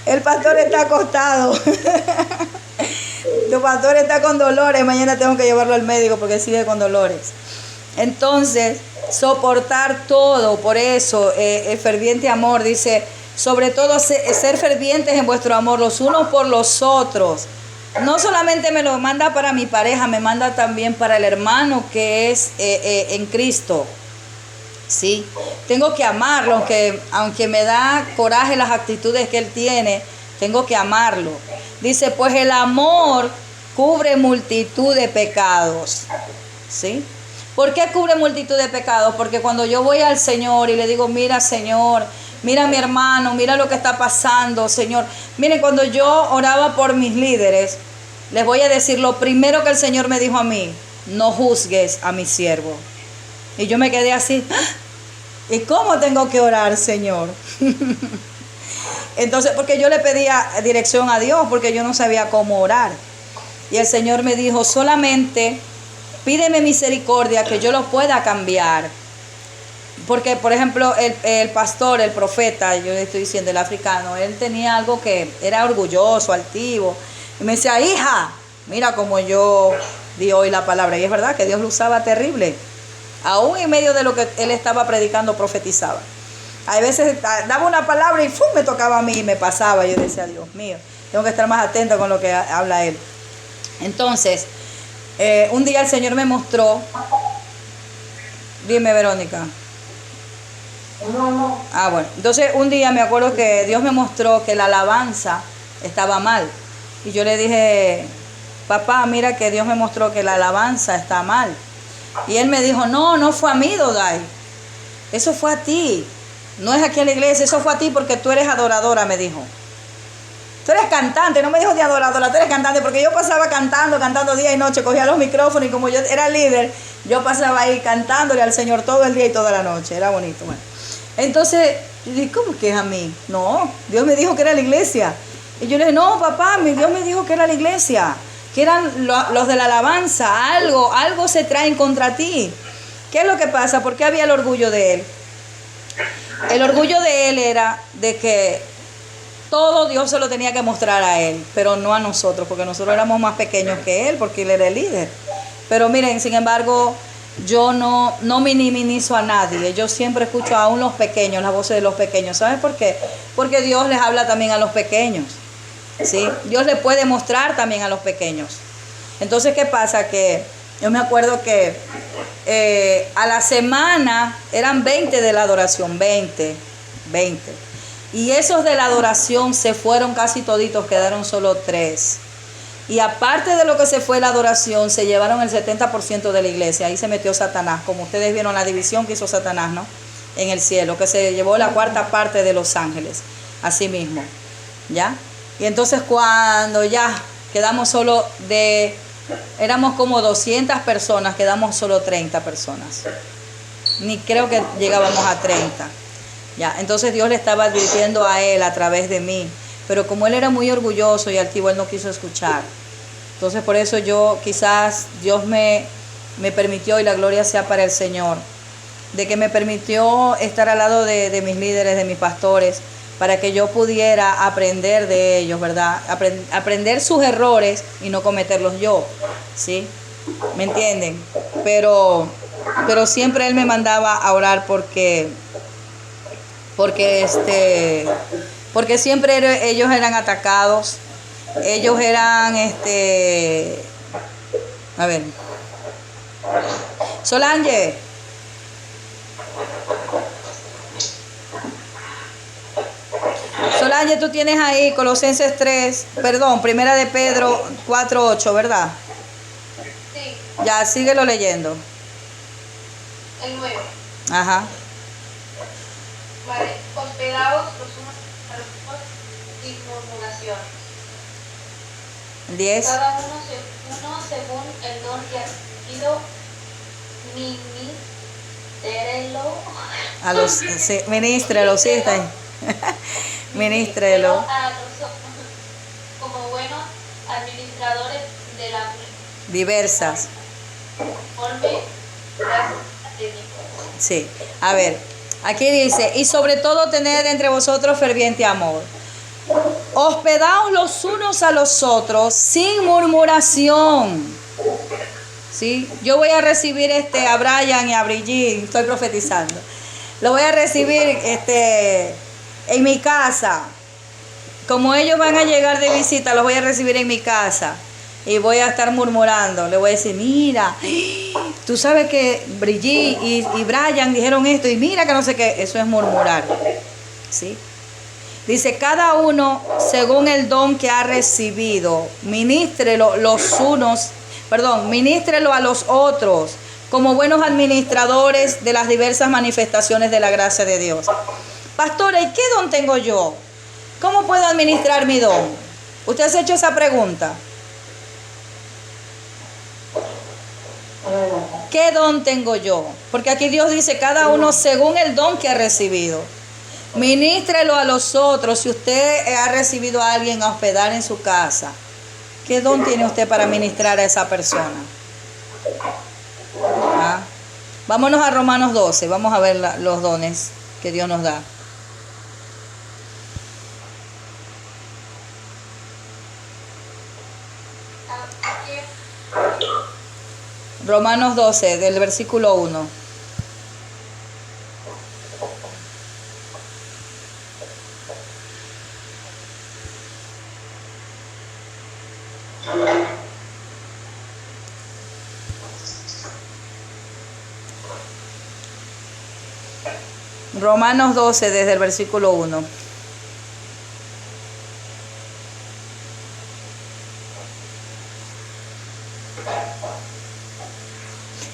El pastor está acostado. Tu pastor está con dolores. Mañana tengo que llevarlo al médico porque sigue con dolores. Entonces, soportar todo. Por eso, el ferviente amor dice, sobre todo ser fervientes en vuestro amor los unos por los otros. No solamente me lo manda para mi pareja, me manda también para el hermano que es en Cristo. Sí, tengo que amarlo, aunque me da coraje las actitudes que él tiene, tengo que amarlo. Dice, pues el amor cubre multitud de pecados. ¿Sí? ¿Por qué cubre multitud de pecados? Porque cuando yo voy al Señor y le digo, mira Señor, mira mi hermano, mira lo que está pasando, Señor. Miren, cuando yo oraba por mis líderes, les voy a decir lo primero que el Señor me dijo a mí, no juzgues a mi siervo. Y yo me quedé así, ¿y cómo tengo que orar, Señor? Entonces, porque yo le pedía dirección a Dios, porque yo no sabía cómo orar. Y el Señor me dijo, solamente pídeme misericordia que yo lo pueda cambiar. Porque, por ejemplo, el pastor, el profeta, yo le estoy diciendo, el africano, él tenía algo que era orgulloso, altivo. Y me decía, hija, mira como yo di hoy la palabra. Y es verdad que Dios lo usaba terrible. Aún en medio de lo que él estaba predicando, profetizaba. A veces daba una palabra y ¡fum! Me tocaba a mí y me pasaba. Yo decía, Dios mío, tengo que estar más atenta con lo que habla él. Entonces, un día el Señor me mostró. Dime, Verónica. No. Ah, bueno. Entonces, un día me acuerdo que Dios me mostró que la alabanza estaba mal. Y yo le dije, papá, mira que Dios me mostró que la alabanza está mal. Y él me dijo, no fue a mí, Dodai. Eso fue a ti. No es aquí en la iglesia, eso fue a ti porque tú eres adoradora, me dijo. Tú eres cantante, no me dijo de adoradora, tú eres cantante, porque yo pasaba cantando día y noche, cogía los micrófonos y como yo era líder, yo pasaba ahí cantándole al Señor todo el día y toda la noche, era bonito. Bueno. Entonces, yo dije, ¿cómo que es a mí? No, Dios me dijo que era la iglesia. Y yo le dije, no, papá, Dios me dijo que era la iglesia, que eran los de la alabanza, algo se traen contra ti. ¿Qué es lo que pasa? ¿Por qué había el orgullo de él? El orgullo de él era de que todo Dios se lo tenía que mostrar a él, pero no a nosotros, porque nosotros éramos más pequeños que él, porque él era el líder. Pero miren, sin embargo, yo no minimizo a nadie. Yo siempre escucho aún los pequeños, las voces de los pequeños. ¿Sabes por qué? Porque Dios les habla también a los pequeños. ¿Sí? Dios le puede mostrar también a los pequeños. Entonces, ¿qué pasa? Que yo me acuerdo que a la semana eran 20 de la adoración, 20. Y esos de la adoración se fueron casi toditos, quedaron solo 3. Y aparte de lo que se fue la adoración, se llevaron el 70% de la iglesia. Ahí se metió Satanás, como ustedes vieron la división que hizo Satanás, ¿no? En el cielo, que se llevó la 1/4 de los ángeles, así mismo, ¿ya? Y entonces cuando ya quedamos solo éramos como 200 personas, quedamos solo 30 personas. Ni creo que llegábamos a 30. Ya, entonces Dios le estaba advirtiendo a él a través de mí. Pero como él era muy orgulloso y altivo, él no quiso escuchar. Entonces por eso quizás Dios me permitió, y la gloria sea para el Señor, de que me permitió estar al lado de mis líderes, de mis pastores, para que yo pudiera aprender de ellos, ¿verdad? Aprender sus errores y no cometerlos yo, ¿sí? ¿Me entienden? Pero siempre él me mandaba a orar porque siempre ellos eran atacados, ellos eran, a ver, Solange, tú tienes ahí Colosenses 3, perdón, Primera de Pedro 4:8, ¿verdad? Sí, Ya, síguelo leyendo. el 9. Ajá. Vale, hospedaos los unos a los otros sin murmuraciones. 10. Cada uno según el don que ha sido, ministérelo. A los, sí, ministrelo, sí, está ahí. Ministrelo. A nosotros, como buenos administradores de la Diversas. conforme gracias de Dios. Sí. A ver, aquí dice, y sobre todo tened entre vosotros ferviente amor. Hospedaos los unos a los otros sin murmuración. ¿Sí? Yo voy a recibir a Brian y a Brigitte, estoy profetizando. Lo voy a recibir en mi casa. Como ellos van a llegar de visita, los voy a recibir en mi casa. Y voy a estar murmurando. Le voy a decir, mira, tú sabes que Brigitte y Brian dijeron esto. Y mira que no sé qué. Eso es murmurar. ¿Sí? Dice, cada uno según el don que ha recibido, ministrelo a los otros como buenos administradores de las diversas manifestaciones de la gracia de Dios. Pastora, ¿y qué don tengo yo? ¿Cómo puedo administrar mi don? ¿Usted se ha hecho esa pregunta? ¿Qué don tengo yo? Porque aquí Dios dice, cada uno según el don que ha recibido. Ministrelo a los otros. Si usted ha recibido a alguien a hospedar en su casa, ¿qué don tiene usted para ministrar a esa persona? ¿Ah? Vámonos a Romanos 12. Vamos a ver los dones que Dios nos da. Romanos 12, del versículo 1. Romanos 12, desde el versículo 1.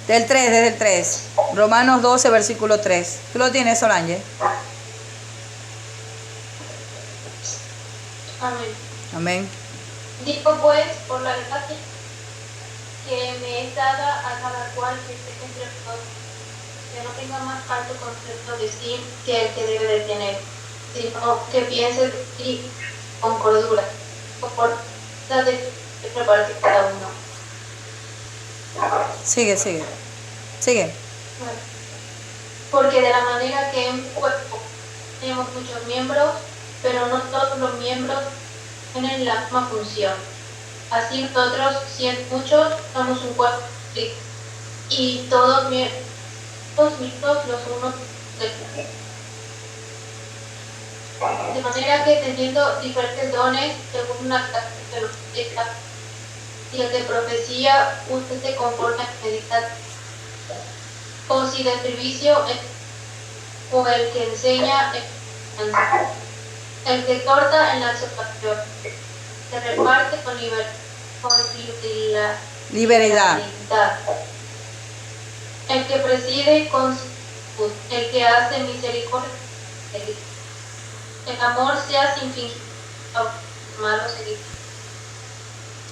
Desde el 3. Romanos 12, versículo 3. ¿Tú lo tienes, Solange? Amén. Amén. Digo pues, por la gracia que me es dada a cada cual que esté entre nosotros, que no tenga más alto concepto de sí que el que debe de tener, sino que piense con cordura, por de prepararse cada uno. Sigue. Bueno, porque de la manera que en un cuerpo tenemos muchos miembros, pero no todos los miembros tienen la misma función. Así nosotros, siendo muchos, somos un cuerpo y todos miembros los unos del otro. De manera que teniendo diferentes dones, según una característica, si el de profecía, usted se conforma en meditar, o si de servicio, o el que enseña, el que exhorta en la exhortación, se reparte con Libertad. El que preside con salud, el que hace misericordia, el amor sea sin fingir, malo seguir.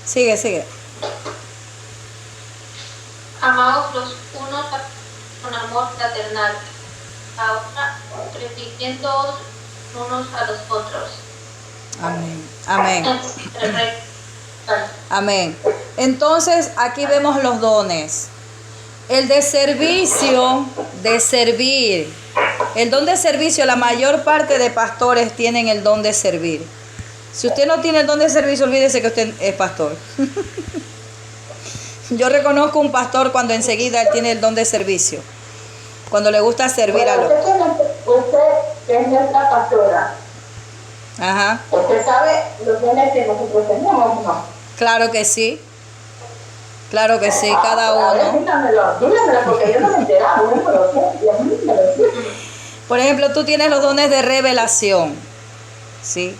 Sigue. Amaos los unos con amor fraternal, ahora refiriéndoos unos a los otros. Amén. Entonces, aquí vemos los dones. El de servicio, de servir El don de servicio, la mayor parte de pastores tienen el don de servir. Si usted no tiene el don de servicio, olvídese que usted es pastor. Yo reconozco un pastor cuando enseguida él tiene el don de servicio. Cuando le gusta servir a los... Usted es nuestra pastora. Ajá. Usted sabe los dones que nosotros tenemos, ¿no? Claro que sí. Claro que sí, cada A ver, uno. dígamelo, porque yo no me enteraba, no me conocía, y a mí me lo decía. Por ejemplo, tú tienes los dones de revelación. ¿Sí?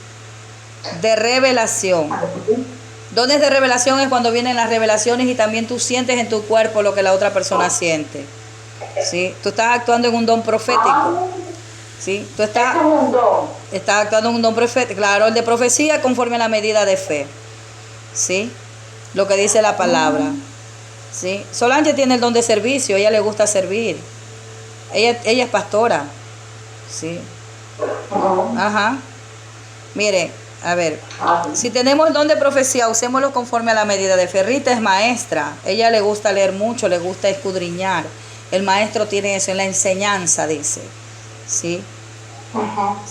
De revelación. Dones de revelación es cuando vienen las revelaciones y también tú sientes en tu cuerpo lo que la otra persona siente. ¿Sí? Tú estás actuando en un don profético. ¿Sí? Tú estás actuando en un don profético. Claro, el de profecía conforme a la medida de fe. ¿Sí? Lo que dice la palabra. ¿Sí? Solange tiene el don de servicio, a ella le gusta servir. Ella es pastora. ¿Sí? Ajá. Mire, a ver, si tenemos el don de profecía, usémoslo conforme a la medida de fe. Rita es maestra, ella le gusta leer mucho, le gusta escudriñar. El maestro tiene eso en la enseñanza, dice. ¿Sí?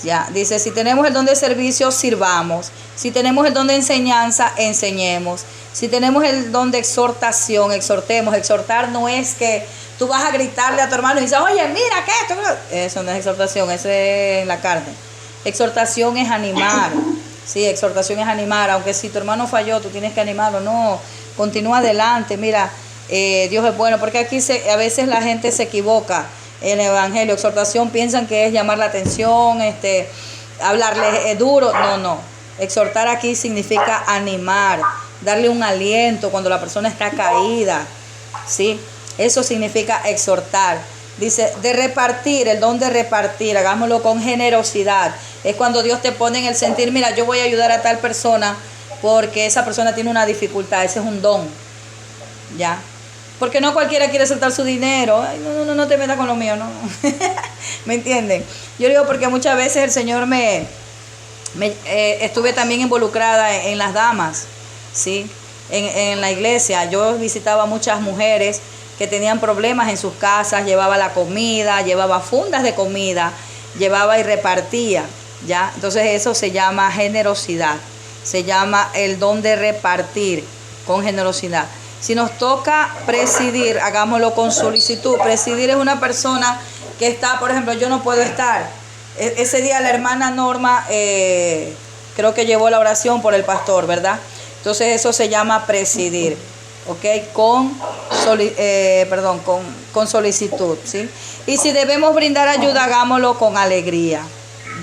Ya, dice, si tenemos el don de servicio, sirvamos. Si tenemos el don de enseñanza, enseñemos. Si tenemos el don de exhortación, exhortemos. Exhortar no es que tú vas a gritarle a tu hermano y dices, oye, mira, ¿qué esto? Eso no es exhortación, eso es en la carne. Exhortación es animar. Sí, exhortación es animar. Aunque si tu hermano falló, tú tienes que animarlo. No, continúa adelante. Mira, Dios es bueno. Porque aquí a veces la gente se equivoca en el evangelio. Exhortación piensan que es llamar la atención, hablarle duro. No. Exhortar aquí significa animar, darle un aliento cuando la persona está caída. ¿Sí? Eso significa exhortar. Dice, de repartir, el don de repartir, hagámoslo con generosidad. Es cuando Dios te pone en el sentir, mira, yo voy a ayudar a tal persona porque esa persona tiene una dificultad. Ese es un don. ¿Ya? Porque no cualquiera quiere soltar su dinero. Ay, no te metas con lo mío, no. ¿Me entienden? Yo digo porque muchas veces el Señor estuve también involucrada en las damas, ¿sí? En la iglesia. Yo visitaba muchas mujeres que tenían problemas en sus casas, llevaba la comida, llevaba fundas de comida, llevaba y repartía, ¿ya? Entonces eso se llama generosidad, se llama el don de repartir con generosidad. Si nos toca presidir, hagámoslo con solicitud. Presidir es una persona que está, por ejemplo, yo no puedo estar. Ese día la hermana Norma creo que llevó la oración por el pastor, ¿verdad? Entonces eso se llama presidir, ¿ok? Con solicitud, ¿sí? Y si debemos brindar ayuda, hagámoslo con alegría,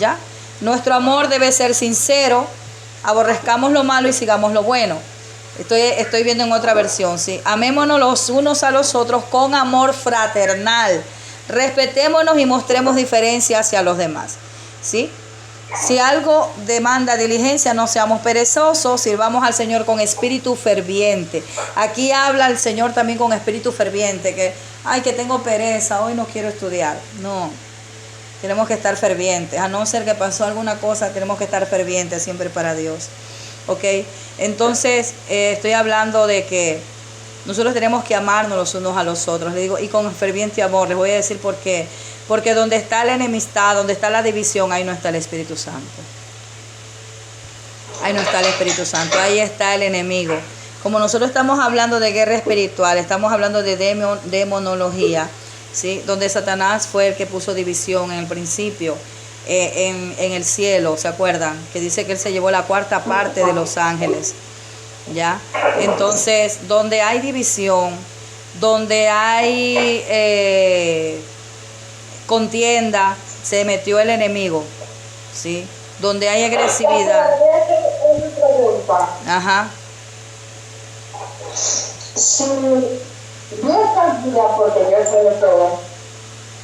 ¿ya? Nuestro amor debe ser sincero, aborrezcamos lo malo y sigamos lo bueno. Estoy viendo en otra versión, ¿sí? Amémonos los unos a los otros con amor fraternal. Respetémonos y mostremos diferencia hacia los demás, ¿sí? Si algo demanda diligencia, no seamos perezosos, sirvamos al Señor con espíritu ferviente. Aquí habla el Señor también con espíritu ferviente, que tengo pereza, hoy no quiero estudiar. No, tenemos que estar fervientes, a no ser que pasó alguna cosa, tenemos que estar fervientes siempre para Dios, ¿ok? Entonces, estoy hablando de que nosotros tenemos que amarnos los unos a los otros, le digo, y con ferviente amor. Les voy a decir por qué. Porque donde está la enemistad, donde está la división, ahí no está el Espíritu Santo. Ahí no está el Espíritu Santo, ahí está el enemigo. Como nosotros estamos hablando de guerra espiritual, estamos hablando de demonología, ¿sí? Donde Satanás fue el que puso división en el principio, en el cielo, ¿se acuerdan? Que dice que él se llevó la cuarta parte de los ángeles. ¿Ya? Entonces, donde hay división, donde hay contienda, se metió el enemigo, ¿sí? Donde hay agresividad. Ajá. Si Dios sabía, porque yo soy de todo,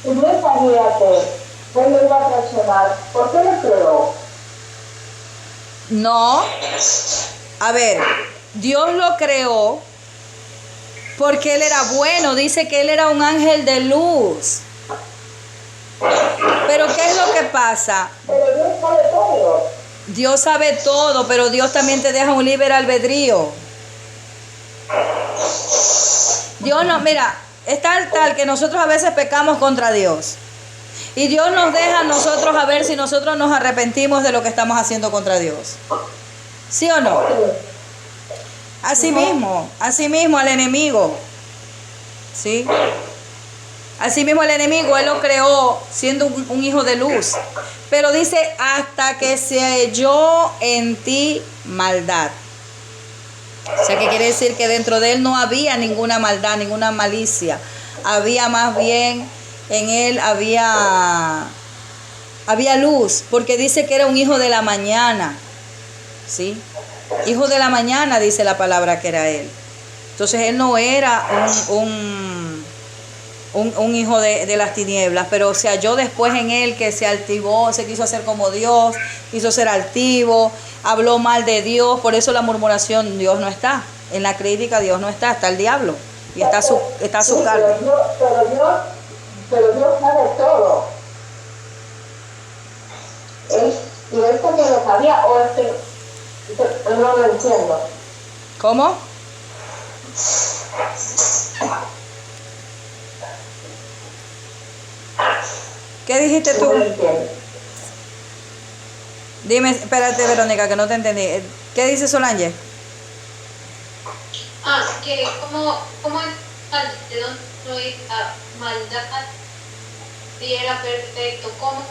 si Dios sabía que él lo iba a traicionar, ¿por qué lo creó? No. A ver, Dios lo creó porque Él era bueno. Dice que Él era un ángel de luz. Pero ¿qué es lo que pasa? Pero Dios sabe todo. Dios sabe todo, pero Dios también te deja un libre albedrío. Dios no, mira, es tal que nosotros a veces pecamos contra Dios. Y Dios nos deja a nosotros a ver si nosotros nos arrepentimos de lo que estamos haciendo contra Dios. ¿Sí o no? Así mismo al enemigo. ¿Sí? Así mismo el enemigo, él lo creó siendo un hijo de luz. Pero dice, hasta que se halló en ti maldad. O sea, que quiere decir que dentro de él no había ninguna maldad, ninguna malicia. Había más bien, en él había luz, porque dice que era un hijo de la mañana. ¿Sí? Hijo de la mañana, dice la palabra que era él. Entonces él no era un hijo de las tinieblas, pero se halló después en él que se altivó, se quiso hacer como Dios, quiso ser altivo, habló mal de Dios. Por eso la murmuración, Dios no está. En la crítica Dios no está el diablo. Y está su carne. Pero Dios sabe todo. ¿Y esto que lo sabía o es que no lo entiendo? ¿Cómo? ¿Qué dijiste tú? Dime, espérate, Verónica, que no te entendí. ¿Qué dice Solange? Que como de dónde la maldad si era perfecto, ¿cómo?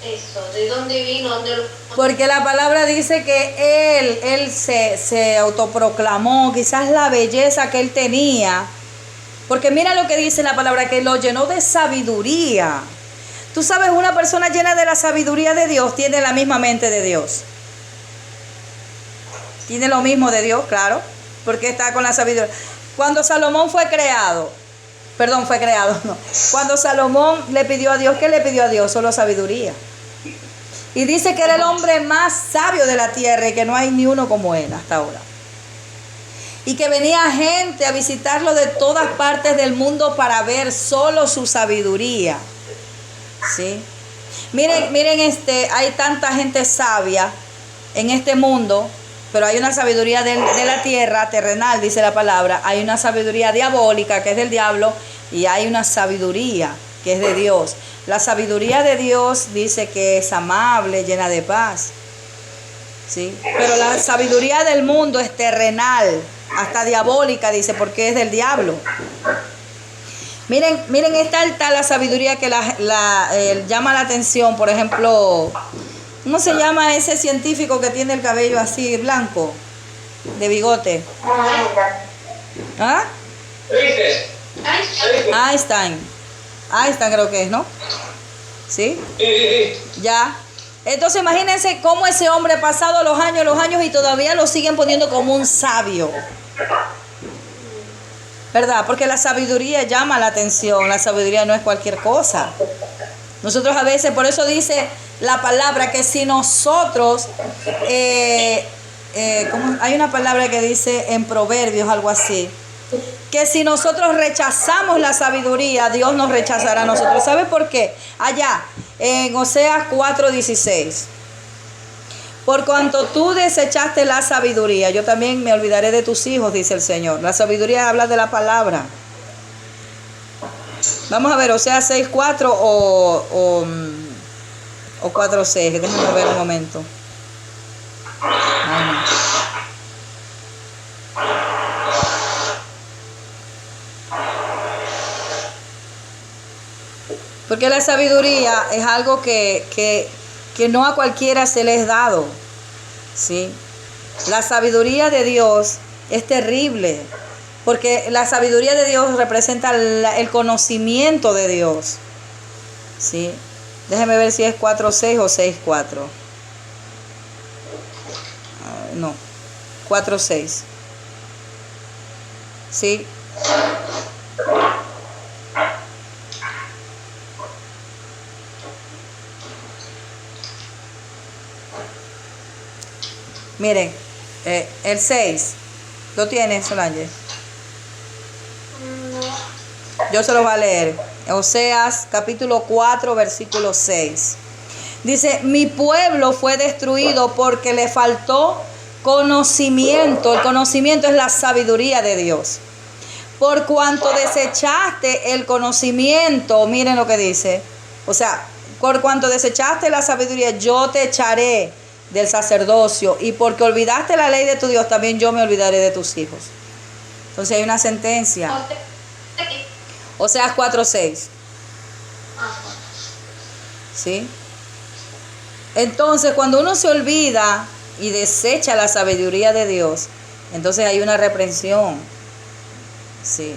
Eso, ¿de dónde vino? ¿Dónde lo... Porque la palabra dice que él se autoproclamó, quizás la belleza que él tenía. Porque mira lo que dice la palabra, que lo llenó de sabiduría. Tú sabes, una persona llena de la sabiduría de Dios tiene la misma mente de Dios. Tiene lo mismo de Dios, claro, porque está con la sabiduría. Cuando Salomón fue creado, no. Cuando Salomón le pidió a Dios, ¿qué le pidió a Dios? Solo sabiduría. Y dice que era el hombre más sabio de la tierra y que no hay ni uno como él hasta ahora. Y que venía gente a visitarlo de todas partes del mundo para ver solo su sabiduría. ¿Sí? Miren, hay tanta gente sabia en este mundo, pero hay una sabiduría de la tierra, terrenal, dice la palabra. Hay una sabiduría diabólica, que es del diablo, y hay una sabiduría que es de Dios. La sabiduría de Dios dice que es amable, llena de paz. ¿Sí? Pero la sabiduría del mundo es terrenal, hasta diabólica, dice, porque es del diablo. Miren, esta alta la sabiduría que llama la atención. Por ejemplo, ¿cómo se llama ese científico que tiene el cabello así blanco, de bigote? ¿Ah? Einstein creo que es, ¿no? ¿Sí? Ya. Entonces imagínense cómo ese hombre ha pasado los años y todavía lo siguen poniendo como un sabio. ¿Verdad? Porque la sabiduría llama la atención, la sabiduría no es cualquier cosa. Nosotros a veces, por eso dice la palabra que si nosotros, hay una palabra que dice en Proverbios, algo así, que si nosotros rechazamos la sabiduría, Dios nos rechazará a nosotros. ¿Sabe por qué? Allá, en Oseas 4:16. Por cuanto tú desechaste la sabiduría, yo también me olvidaré de tus hijos, dice el Señor. La sabiduría habla de la palabra. Vamos a ver, Oseas 6:4 o 4:6. Déjenme ver un momento. Ay, no. Porque la sabiduría es algo que no a cualquiera se le es dado. ¿Sí? La sabiduría de Dios es terrible. Porque la sabiduría de Dios representa el conocimiento de Dios. ¿Sí? Déjeme ver si es 4:6 o 6:4. No, 4:6. ¿Sí? Miren, el 6, ¿lo tiene, Solange? No. Yo se lo voy a leer. Oseas, capítulo 4, versículo 6. Dice, mi pueblo fue destruido porque le faltó conocimiento. El conocimiento es la sabiduría de Dios. Por cuanto desechaste el conocimiento, miren lo que dice, O sea, por cuanto desechaste la sabiduría, yo te echaré del sacerdocio, y porque olvidaste la ley de tu Dios, también yo me olvidaré de tus hijos. Entonces hay una sentencia. Oseas 4:6. ¿Sí? Entonces, cuando uno se olvida y desecha la sabiduría de Dios, entonces hay una reprensión. Sí.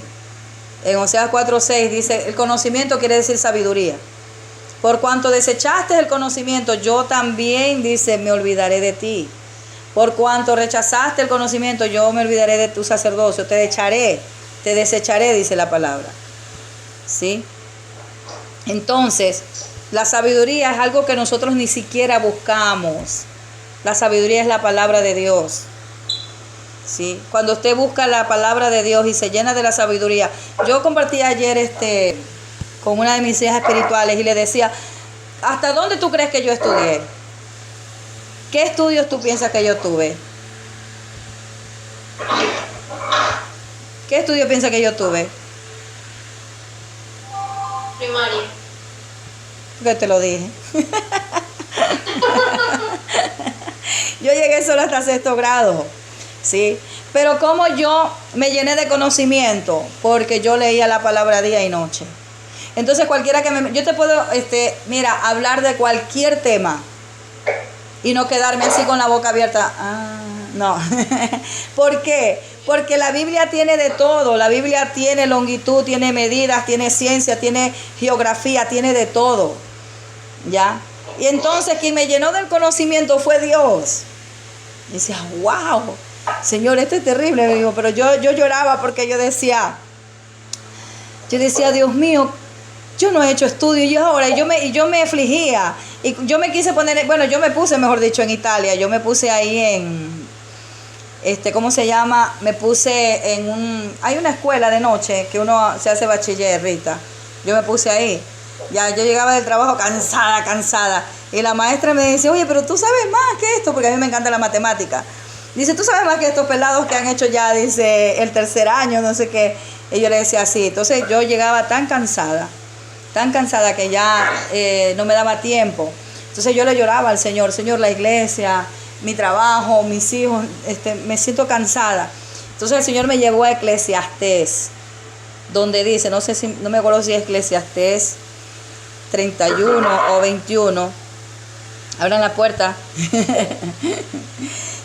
En Oseas 4:6 dice, el conocimiento quiere decir sabiduría. Por cuanto desechaste el conocimiento, yo también, dice, me olvidaré de ti. Por cuanto rechazaste el conocimiento, yo me olvidaré de tu sacerdocio. Te desecharé, dice la palabra. ¿Sí? Entonces, la sabiduría es algo que nosotros ni siquiera buscamos. La sabiduría es la palabra de Dios. ¿Sí? Cuando usted busca la palabra de Dios y se llena de la sabiduría. Yo compartí ayer con una de mis hijas espirituales y le decía, ¿hasta dónde tú crees que yo estudié? ¿Qué estudios tú piensas que yo tuve? ¿Qué estudios piensas que yo tuve? Primaria. Que te lo dije. Yo llegué solo hasta 6º grado, ¿sí? Pero como yo me llené de conocimiento, porque yo leía la palabra día y noche. Entonces cualquiera yo te puedo, hablar de cualquier tema y no quedarme así con la boca abierta. No. ¿Por qué? Porque la Biblia tiene de todo. La Biblia tiene longitud, tiene medidas, tiene ciencia, tiene geografía, tiene de todo. ¿Ya? Y entonces quien me llenó del conocimiento fue Dios. Y decía, wow, Señor, esto es terrible. Me digo, pero yo lloraba porque yo decía, Dios mío, yo no he hecho estudio. Y yo me afligía. Y yo me quise poner, yo me puse, mejor dicho, en Italia. Yo me puse ahí ¿cómo se llama? Me puse hay una escuela de noche que uno se hace bachiller, Rita. Yo me puse ahí. Ya yo llegaba del trabajo cansada. Y la maestra me dice, oye, pero tú sabes más que esto, porque a mí me encanta la matemática. Dice, tú sabes más que estos pelados que han hecho ya, dice, el 3er año, no sé qué. Y yo le decía así. Entonces yo llegaba tan cansada que ya no me daba tiempo. Entonces yo le lloraba al Señor, la iglesia, mi trabajo, mis hijos, me siento cansada. Entonces el Señor me llevó a Eclesiastés, donde dice, no me acuerdo si es Eclesiastés 31 o 21. Abran la puerta.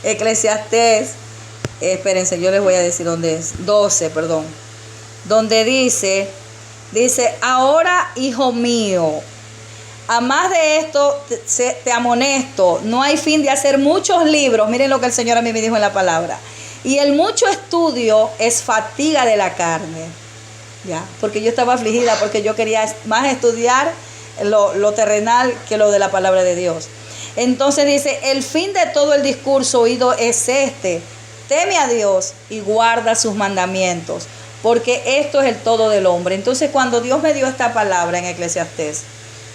Eclesiastés, espérense, yo les voy a decir dónde es. 12, perdón. Donde dice, ahora, hijo mío, a más de esto te amonesto, no hay fin de hacer muchos libros. Miren lo que el Señor a mí me dijo en la palabra. Y el mucho estudio es fatiga de la carne. ¿Ya? Porque yo estaba afligida, porque yo quería más estudiar lo terrenal que lo de la palabra de Dios. Entonces dice, el fin de todo el discurso oído es teme a Dios y guarda sus mandamientos, porque esto es el todo del hombre. Entonces cuando Dios me dio esta palabra en Eclesiastés,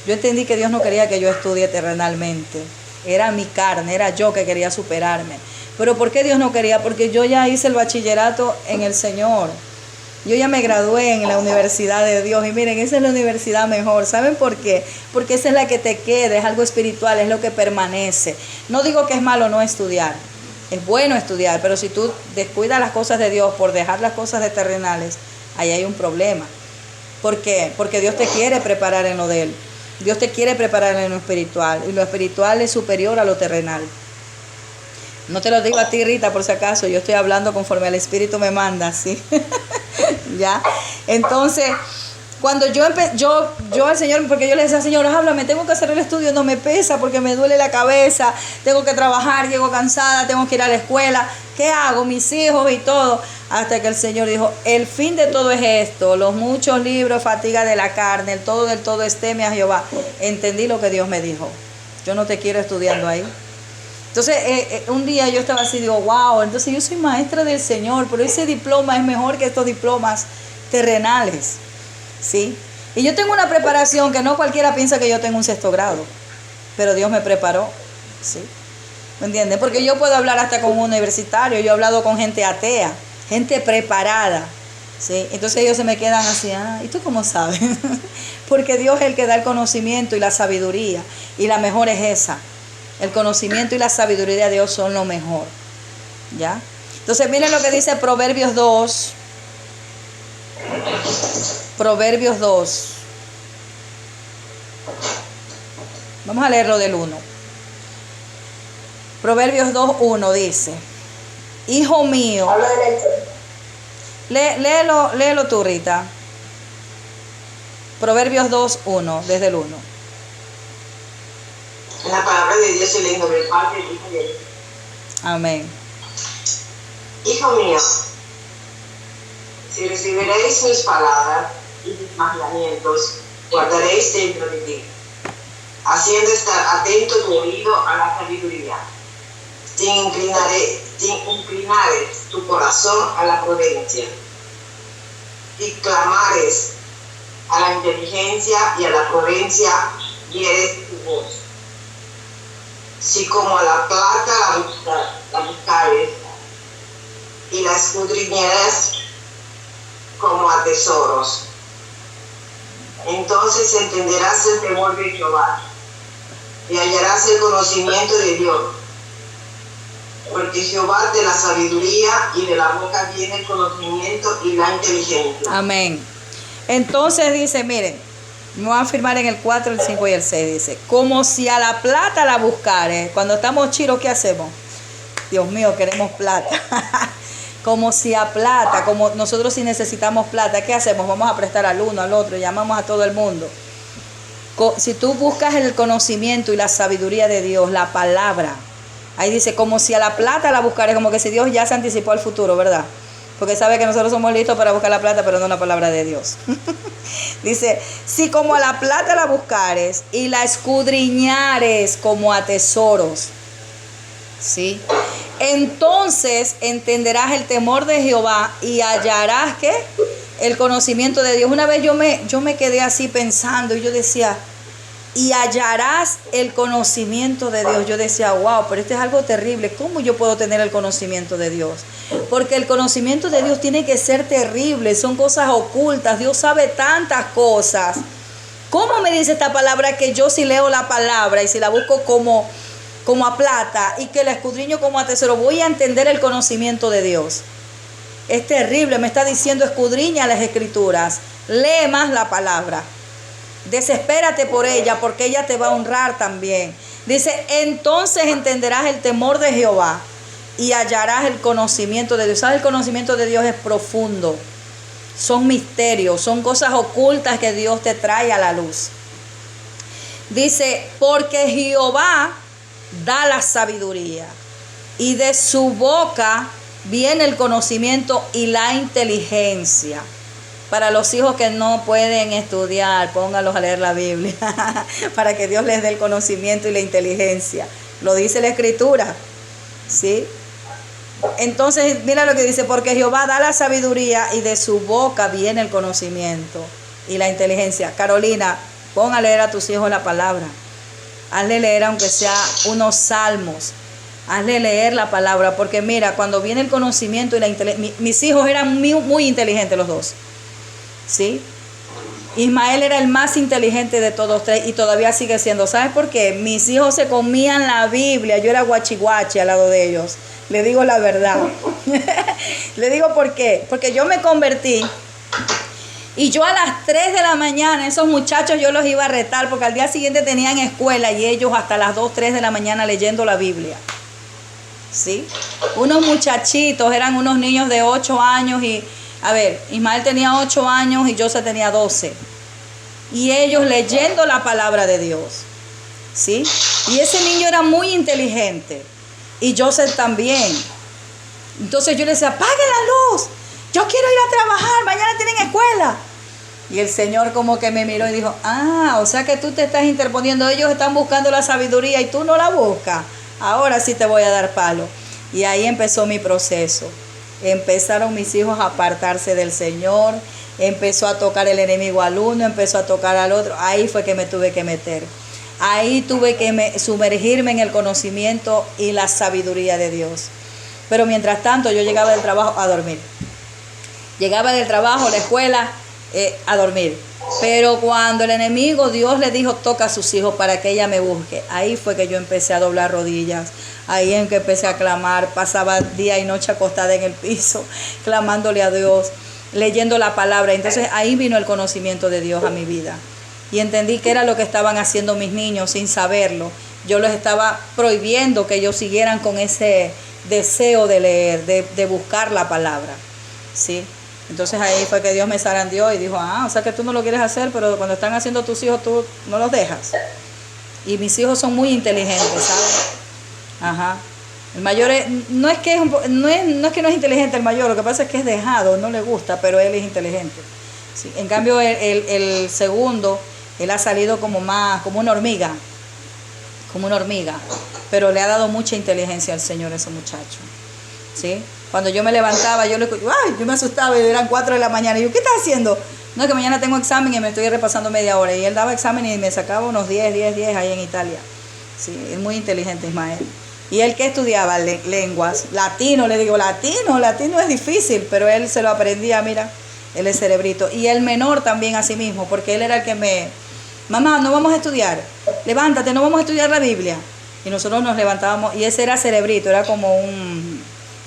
yo entendí que Dios no quería que yo estudie terrenalmente. Era mi carne, era yo que quería superarme. Pero ¿por qué Dios no quería? Porque yo ya hice el bachillerato en el Señor. Yo ya me gradué en la Universidad de Dios. Y miren, esa es la universidad mejor. ¿Saben por qué? Porque esa es la que te queda, es algo espiritual, es lo que permanece. No digo que es malo no estudiar. Es bueno estudiar, pero si tú descuidas las cosas de Dios por dejar las cosas de terrenales, ahí hay un problema. ¿Por qué? Porque Dios te quiere preparar en lo de Él. Dios te quiere preparar en lo espiritual. Y lo espiritual es superior a lo terrenal. No te lo digo a ti, Rita, por si acaso. Yo estoy hablando conforme al Espíritu me manda, ¿sí? ¿Ya? Entonces, cuando yo al Señor, porque yo le decía, Señor, háblame, tengo que hacer el estudio, no me pesa porque me duele la cabeza, tengo que trabajar, llego cansada, tengo que ir a la escuela, ¿qué hago? Mis hijos y todo. Hasta que el Señor dijo, el fin de todo es esto, los muchos libros, fatiga de la carne, el todo del todo es teme a Jehová. Entendí lo que Dios me dijo. Yo no te quiero estudiando ahí. Entonces, un día yo estaba así, digo, wow, entonces yo soy maestra del Señor, pero ese diploma es mejor que estos diplomas terrenales, ¿sí? Y yo tengo una preparación que no cualquiera piensa que yo tengo un 6º grado, pero Dios me preparó, ¿sí? ¿Me entiendes? Porque yo puedo hablar hasta con un universitario, yo he hablado con gente atea, gente preparada, ¿sí? Entonces ellos se me quedan así, ¿y tú cómo sabes? Porque Dios es el que da el conocimiento y la sabiduría. Y la mejor es esa. El conocimiento y la sabiduría de Dios son lo mejor. ¿Ya? Entonces miren lo que dice Proverbios 2. Proverbios 2. Vamos a leerlo del 1. Proverbios 2:1 dice: Hijo mío. Habla de leche. Léelo tú, Rita. Proverbios 2:1, desde el 1. En la palabra de Dios se lee en nombre del Padre, del Hijo y del Espíritu. Amén. Hijo mío, si recibiréis mis palabras y mis mandamientos, guardaréis dentro de ti, haciendo estar atento tu oído a la sabiduría, sin inclinares tu corazón a la prudencia, y clamares a la inteligencia y a la prudencia, hieres tu voz. Si como a la plata la buscares, y la escudriñares como a tesoros, entonces entenderás el temor de Jehová y hallarás el conocimiento de Dios, porque Jehová de la sabiduría y de la boca viene el conocimiento y la inteligencia. Amén. Entonces dice, miren, me voy a afirmar en el 4, el 5 y el 6, dice: como si a la plata la buscares. Cuando estamos chiros, ¿qué hacemos? Dios mío, queremos plata. Como si a plata, como nosotros si necesitamos plata, ¿qué hacemos? Vamos a prestar al uno, al otro, llamamos a todo el mundo. Si tú buscas el conocimiento y la sabiduría de Dios, la palabra, ahí dice, como si a la plata la buscares, como que si Dios ya se anticipó al futuro, ¿verdad? Porque sabe que nosotros somos listos para buscar la plata, pero no la palabra de Dios. Dice, si como a la plata la buscares y la escudriñares como a tesoros, ¿sí? Entonces entenderás el temor de Jehová y hallarás, ¿qué? El conocimiento de Dios. Una vez yo me quedé así pensando y yo decía, y hallarás el conocimiento de Dios. Yo decía, wow, pero esto es algo terrible. ¿Cómo yo puedo tener el conocimiento de Dios? Porque el conocimiento de Dios tiene que ser terrible. Son cosas ocultas. Dios sabe tantas cosas. ¿Cómo me dice esta palabra que yo si leo la palabra y si la busco como a plata y que la escudriño como a tesoro, voy a entender el conocimiento de Dios? Es terrible. Me está diciendo, escudriña las escrituras, lee más la palabra, desespérate por ella, porque ella te va a honrar también. Dice, entonces entenderás el temor de Jehová y hallarás el conocimiento de Dios. ¿Sabes? El conocimiento de Dios es profundo. Son misterios, son cosas ocultas que Dios te trae a la luz. Dice, porque Jehová da la sabiduría y de su boca viene el conocimiento y la inteligencia. Para los hijos que no pueden estudiar, pónganlos a leer la Biblia para que Dios les dé el conocimiento y la inteligencia. Lo dice la Escritura, ¿sí? Entonces, mira lo que dice, porque Jehová da la sabiduría y de su boca viene el conocimiento y la inteligencia. Carolina, pon a leer a tus hijos la palabra. Hazle leer aunque sea unos salmos. Hazle leer la palabra, porque mira, cuando viene el conocimiento y la inteligencia, mis hijos eran muy inteligentes los dos, ¿sí? Ismael era el más inteligente de todos tres y todavía sigue siendo. ¿Sabes por qué? Mis hijos se comían la Biblia, yo era guachihuachi al lado de ellos. Le digo la verdad. Le digo por qué. Porque yo me convertí y yo a las 3 de la mañana, esos muchachos yo los iba a retar porque al día siguiente tenían escuela y ellos hasta las 2, 3 de la mañana leyendo la Biblia. ¿Sí? Unos muchachitos, eran unos niños de 8 años y, a ver, Ismael tenía 8 años y José tenía 12. Y ellos leyendo la palabra de Dios. ¿Sí? Y ese niño era muy inteligente. Y Joseph también. Entonces yo le decía, apague la luz. Yo quiero ir a trabajar, mañana tienen escuela. Y el Señor como que me miró y dijo, o sea que tú te estás interponiendo. Ellos están buscando la sabiduría y tú no la buscas. Ahora sí te voy a dar palo. Y ahí empezó mi proceso. Empezaron mis hijos a apartarse del Señor. Empezó a tocar el enemigo al uno, empezó a tocar al otro. Ahí fue que me tuve que meter. Ahí tuve que sumergirme en el conocimiento y la sabiduría de Dios. Pero mientras tanto yo llegaba del trabajo a dormir. Llegaba del trabajo, la escuela, a dormir. Pero cuando el enemigo, Dios le dijo, toca a sus hijos para que ella me busque, ahí fue que yo empecé a doblar rodillas, ahí en que empecé a clamar, pasaba día y noche acostada en el piso, clamándole a Dios, leyendo la palabra. Entonces ahí vino el conocimiento de Dios a mi vida. Y entendí que era lo que estaban haciendo mis niños sin saberlo. Yo les estaba prohibiendo que ellos siguieran con ese deseo de leer, de buscar la palabra, ¿sí? Entonces ahí fue que Dios me zarandeó y dijo, o sea que tú no lo quieres hacer, pero cuando están haciendo tus hijos tú no los dejas. Y mis hijos son muy inteligentes, ¿sabes? Ajá. El mayor no es que no es inteligente el mayor, lo que pasa es que es dejado, no le gusta, pero él es inteligente. ¿Sí? En cambio el segundo, él ha salido como una hormiga, pero le ha dado mucha inteligencia al Señor ese muchacho, ¿sí? Cuando yo me levantaba, yo me asustaba y eran 4 de la mañana. Y yo, ¿qué estás haciendo? No, que mañana tengo examen y me estoy repasando media hora. Y él daba examen y me sacaba unos 10 ahí en Italia. Sí, es muy inteligente Ismael. Y él que estudiaba lenguas, latino es difícil, pero él se lo aprendía, mira, él es cerebrito. Y el menor también así mismo, porque él era el que mamá, no vamos a estudiar, levántate, no vamos a estudiar la Biblia. Y nosotros nos levantábamos, y ese era cerebrito, era como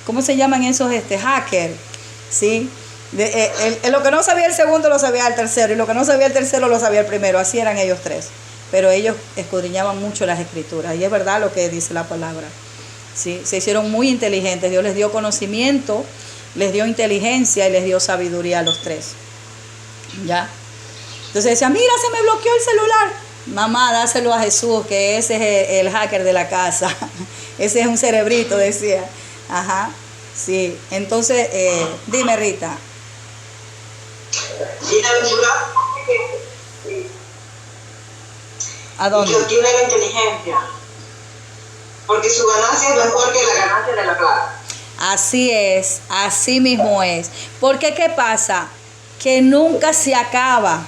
¿cómo se llaman esos hackers? ¿Sí? Lo que no sabía el segundo lo sabía el tercero, y lo que no sabía el tercero lo sabía el primero, así eran ellos 3. Pero ellos escudriñaban mucho las escrituras, y es verdad lo que dice la palabra. ¿Sí? Se hicieron muy inteligentes, Dios les dio conocimiento, les dio inteligencia y les dio sabiduría a los 3. ¿Ya? Entonces decía, mira, se me bloqueó el celular. Mamá, dáselo a Jesús, que ese es el hacker de la casa. Ese es un cerebrito, decía. Ajá, sí. Entonces, dime, Rita. Bienaventurado ¿A dónde? que obtiene la inteligencia, porque su ganancia es mejor que la ganancia de la plata. Así es, así mismo es. Porque ¿qué pasa? Que nunca se acaba.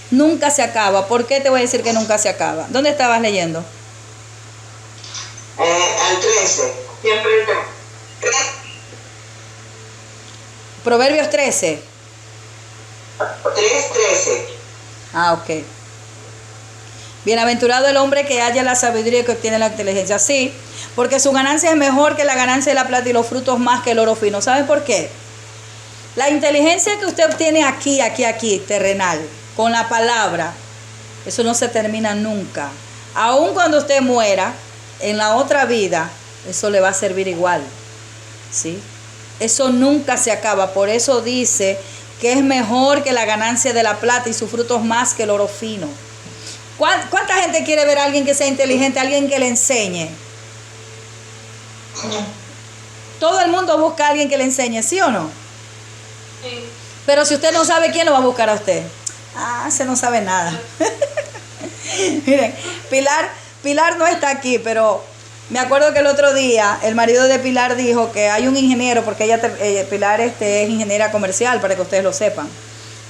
Nunca se acaba. ¿Por qué te voy a decir que nunca se acaba? ¿Dónde estabas leyendo? Al 13, siempre el 13. Proverbios 13. 3:13. Ok. Bienaventurado el hombre que halla la sabiduría y que obtiene la inteligencia. Sí, porque su ganancia es mejor que la ganancia de la plata y los frutos más que el oro fino. ¿Saben por qué? La inteligencia que usted obtiene aquí, terrenal, con la palabra, eso no se termina nunca. Aun cuando usted muera, en la otra vida, eso le va a servir igual. ¿Sí? Eso nunca se acaba. Por eso dice que es mejor que la ganancia de la plata y sus frutos más que el oro fino. ¿Cuánta gente quiere ver a alguien que sea inteligente, alguien que le enseñe? Todo el mundo busca a alguien que le enseñe, ¿sí o no? Sí. Pero si usted no sabe, ¿quién lo va a buscar a usted? Se no sabe nada. Miren, Pilar no está aquí, pero me acuerdo que el otro día el marido de Pilar dijo que hay un ingeniero, porque Pilar es ingeniera comercial, para que ustedes lo sepan,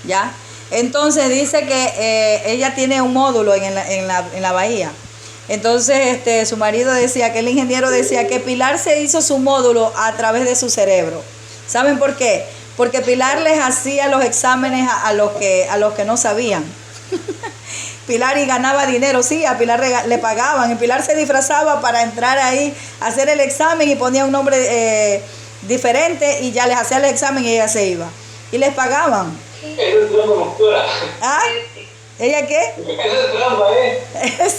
¿ya? Entonces dice que ella tiene un módulo en la bahía. Entonces su marido decía, que el ingeniero decía que Pilar se hizo su módulo a través de su cerebro. ¿Saben por qué? Porque Pilar les hacía los exámenes a los que no sabían. Pilar y ganaba dinero, sí, a Pilar le pagaban. Y Pilar se disfrazaba para entrar ahí, hacer el examen y ponía un nombre diferente y ya les hacía el examen y ella se iba. Y les pagaban. Es un trampa mostura. ¿Ah? ¿Ella qué? Es trampa,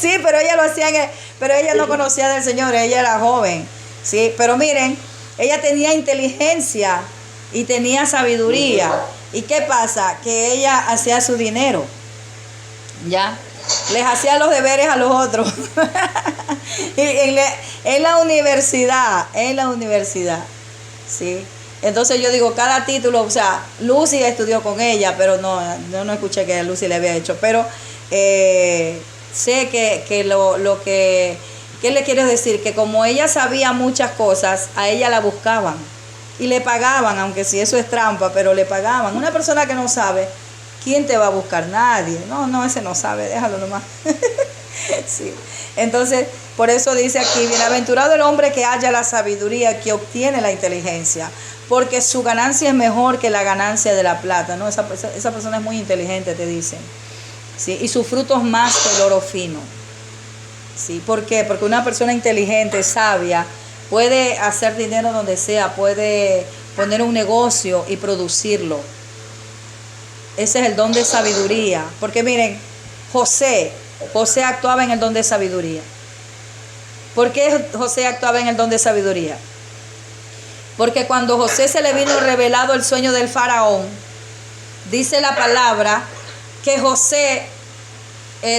Sí, pero ella lo hacía, pero ella no conocía del Señor, ella era joven. Sí, pero miren, ella tenía inteligencia y tenía sabiduría. ¿Y qué pasa? Que ella hacía su dinero. ¿Ya? Les hacía los deberes a los otros. en la universidad, ¿sí? Entonces yo digo, cada título, o sea, Lucy estudió con ella, pero yo no escuché que Lucy le había hecho, pero sé que ¿qué le quiero decir? Que como ella sabía muchas cosas, a ella la buscaban y le pagaban, aunque si eso es trampa, pero le pagaban. Una persona que no sabe, ¿quién te va a buscar? Nadie. No, ese no sabe, déjalo nomás. Sí. Entonces, por eso dice aquí, bienaventurado el hombre que halla la sabiduría, que obtiene la inteligencia, porque su ganancia es mejor que la ganancia de la plata, ¿no? Esa persona es muy inteligente, te dicen, ¿sí? Y sus frutos más que el oro fino, ¿sí? ¿Por qué? Porque una persona inteligente, sabia, puede hacer dinero donde sea, puede poner un negocio y producirlo. Ese es el don de sabiduría. Porque miren, José actuaba en el don de sabiduría. ¿Por qué José actuaba en el don de sabiduría? Porque cuando José se le vino revelado el sueño del faraón, dice la palabra que José,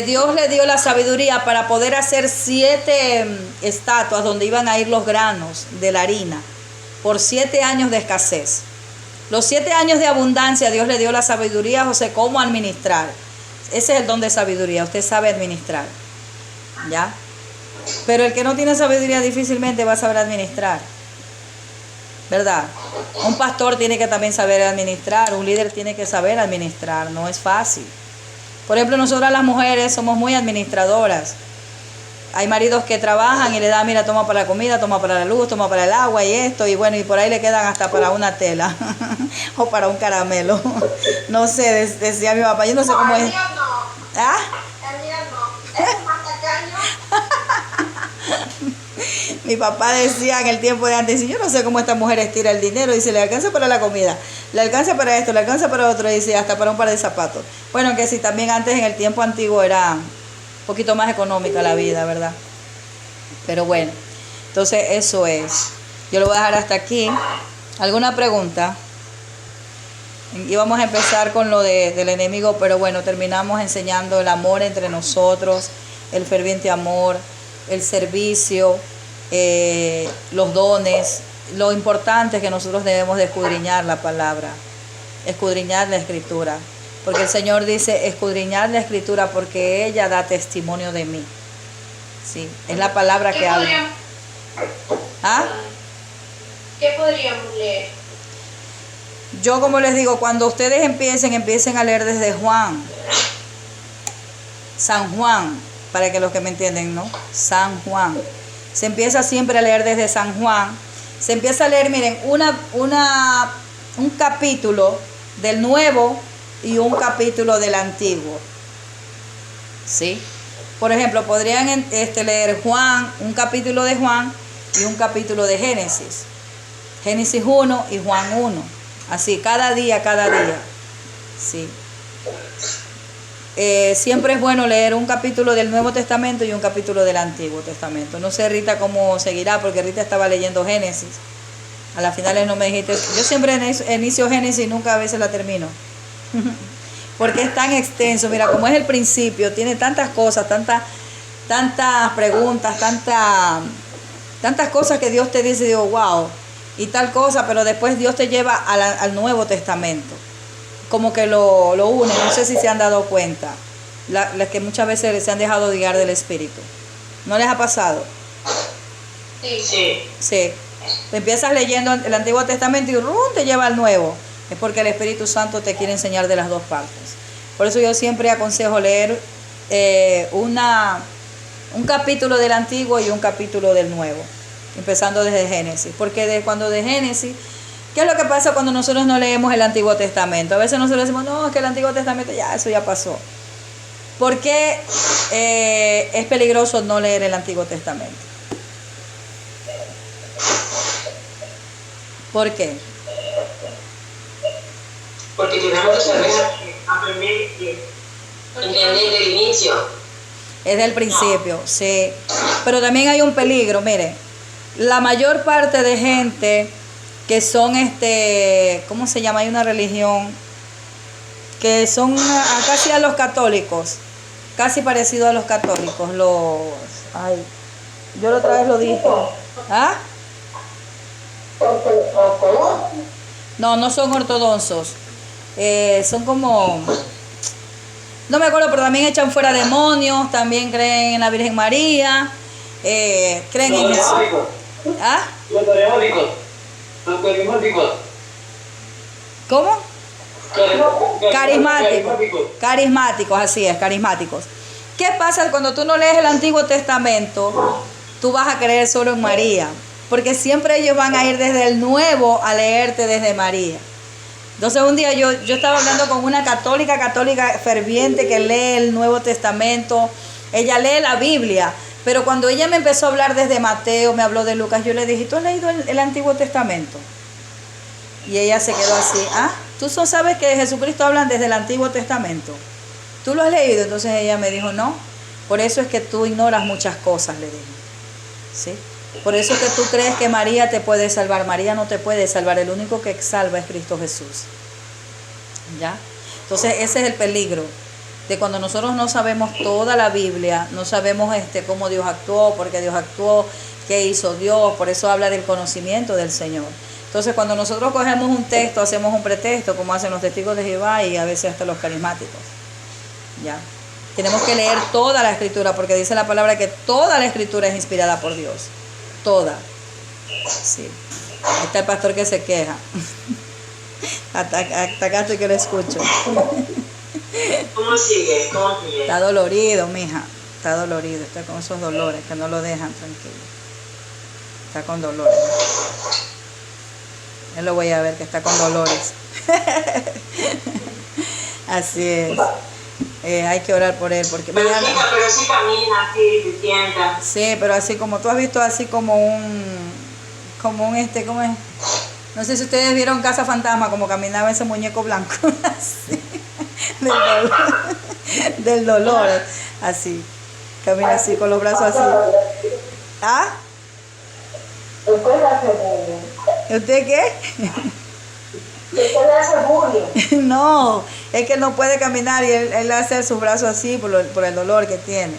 Dios le dio la sabiduría para poder hacer 7 estatuas donde iban a ir los granos de la harina por 7 años de escasez. Los 7 años de abundancia, Dios le dio la sabiduría a José cómo administrar. Ese es el don de sabiduría, usted sabe administrar, ¿ya? Pero el que no tiene sabiduría difícilmente va a saber administrar, ¿verdad? Un pastor tiene que también saber administrar, un líder tiene que saber administrar, no es fácil. Por ejemplo, nosotras las mujeres somos muy administradoras. Hay maridos que trabajan y le dan, mira, toma para la comida, toma para la luz, toma para el agua y esto, y bueno, y por ahí le quedan hasta para una tela o para un caramelo. No sé, decía mi papá, yo no sé cómo es. El mío no. ¿Ah? El mío no. Es más tacaño. Mi papá decía en el tiempo de antes, yo no sé cómo esta mujer estira el dinero, dice, le alcanza para la comida, le alcanza para esto, le alcanza para otro, dice, hasta para un par de zapatos. Bueno, que sí, también antes en el tiempo antiguo era un poquito más económica la vida, ¿verdad? Pero bueno, entonces eso es. Yo lo voy a dejar hasta aquí. ¿Alguna pregunta? Íbamos a empezar con lo del enemigo, pero bueno, terminamos enseñando el amor entre nosotros, el ferviente amor, el servicio, los dones. Lo importante es que nosotros debemos de escudriñar la palabra, escudriñar la escritura, porque el Señor dice escudriñar la escritura porque ella da testimonio de mí. Sí, es la palabra que habla. ¿Ah? ¿Qué podríamos leer? Yo, como les digo, cuando ustedes empiecen a leer desde Juan, San Juan, para que los que me entienden, ¿no? San Juan. Se empieza siempre a leer desde San Juan. Se empieza a leer, miren, un capítulo del Nuevo y un capítulo del Antiguo. ¿Sí? Por ejemplo, podrían leer Juan, un capítulo de Juan y un capítulo de Génesis. Génesis 1 y Juan 1. Así, cada día. Sí. Siempre es bueno leer un capítulo del Nuevo Testamento y un capítulo del Antiguo Testamento. No sé, Rita, cómo seguirá, porque Rita estaba leyendo Génesis. A las finales no me dijiste. Yo siempre inicio Génesis y nunca a veces la termino. Porque es tan extenso. Mira, como es el principio, tiene tantas cosas, tantas preguntas, tantas cosas que Dios te dice, digo, wow, y tal cosa, pero después Dios te lleva al Nuevo Testamento. Como que lo une, no sé si se han dado cuenta, las que muchas veces se han dejado guiar del Espíritu. ¿No les ha pasado? Sí. Sí. Empiezas leyendo el Antiguo Testamento y te lleva al Nuevo. Es porque el Espíritu Santo te quiere enseñar de las dos partes. Por eso yo siempre aconsejo leer un capítulo del Antiguo y un capítulo del Nuevo, empezando desde Génesis. Porque de Génesis, ¿qué es lo que pasa cuando nosotros no leemos el Antiguo Testamento? A veces nosotros decimos, no, es que el Antiguo Testamento eso ya pasó. ¿Por qué es peligroso no leer el Antiguo Testamento? ¿Por qué? Porque tenemos que saber aprender y entender desde el inicio. Es del principio, sí. Pero también hay un peligro, mire. La mayor parte de gente que son ¿cómo se llama? Hay una religión que son casi a los católicos, casi parecido a los católicos, yo la otra vez lo dije. ¿Ah? No son ortodoxos. Son como, no me acuerdo, pero también echan fuera demonios, también creen en la Virgen María, creen en Jesús. ¿Ah? Los carismáticos. Los carismáticos. ¿Cómo? Carismáticos, así es, carismáticos. ¿Qué pasa cuando tú no lees el Antiguo Testamento? Tú vas a creer solo en María. porque siempre ellos van a ir desde el Nuevo a leerte desde María. Entonces un día yo estaba hablando con una católica ferviente que lee el Nuevo Testamento. Ella lee la Biblia, pero cuando ella me empezó a hablar desde Mateo, me habló de Lucas, yo le dije, ¿tú has leído el Antiguo Testamento? Y ella se quedó así, ¿tú sabes que Jesucristo habla desde el Antiguo Testamento? ¿Tú lo has leído? Entonces ella me dijo, no, por eso es que tú ignoras muchas cosas, le dije. ¿Sí? Por eso es que tú crees que María te puede salvar. María no te puede salvar, el único que salva es Cristo Jesús. ¿Ya? Entonces ese es el peligro de cuando nosotros no sabemos toda la Biblia, no sabemos cómo Dios actuó, por qué Dios actuó, qué hizo Dios, por eso habla del conocimiento del Señor. Entonces cuando nosotros cogemos un texto, hacemos un pretexto, como hacen los testigos de Jehová y a veces hasta los carismáticos. ¿Ya? Tenemos que leer toda la Escritura, porque dice la palabra que toda la Escritura es inspirada por Dios. Toda. Sí. Ahí está el pastor que se queja. Hasta acá estoy que lo escucho. ¿Cómo sigue? ¿Cómo sigue? Está dolorido, mija. Está dolorido. Está con esos dolores que no lo dejan tranquilo. Está con dolores. Él lo voy a ver que está con dolores. Así es. Hay que orar por él porque pero sí camina, sí, se sienta. Sí, pero así como tú has visto, así como un ¿cómo es? No sé si ustedes vieron Casa Fantasma, como caminaba ese muñeco blanco, así, del dolor, así, camina así, con los brazos así. ¿Ah? ¿Usted qué? No, es que no puede caminar y él hace sus brazos así por el dolor que tiene.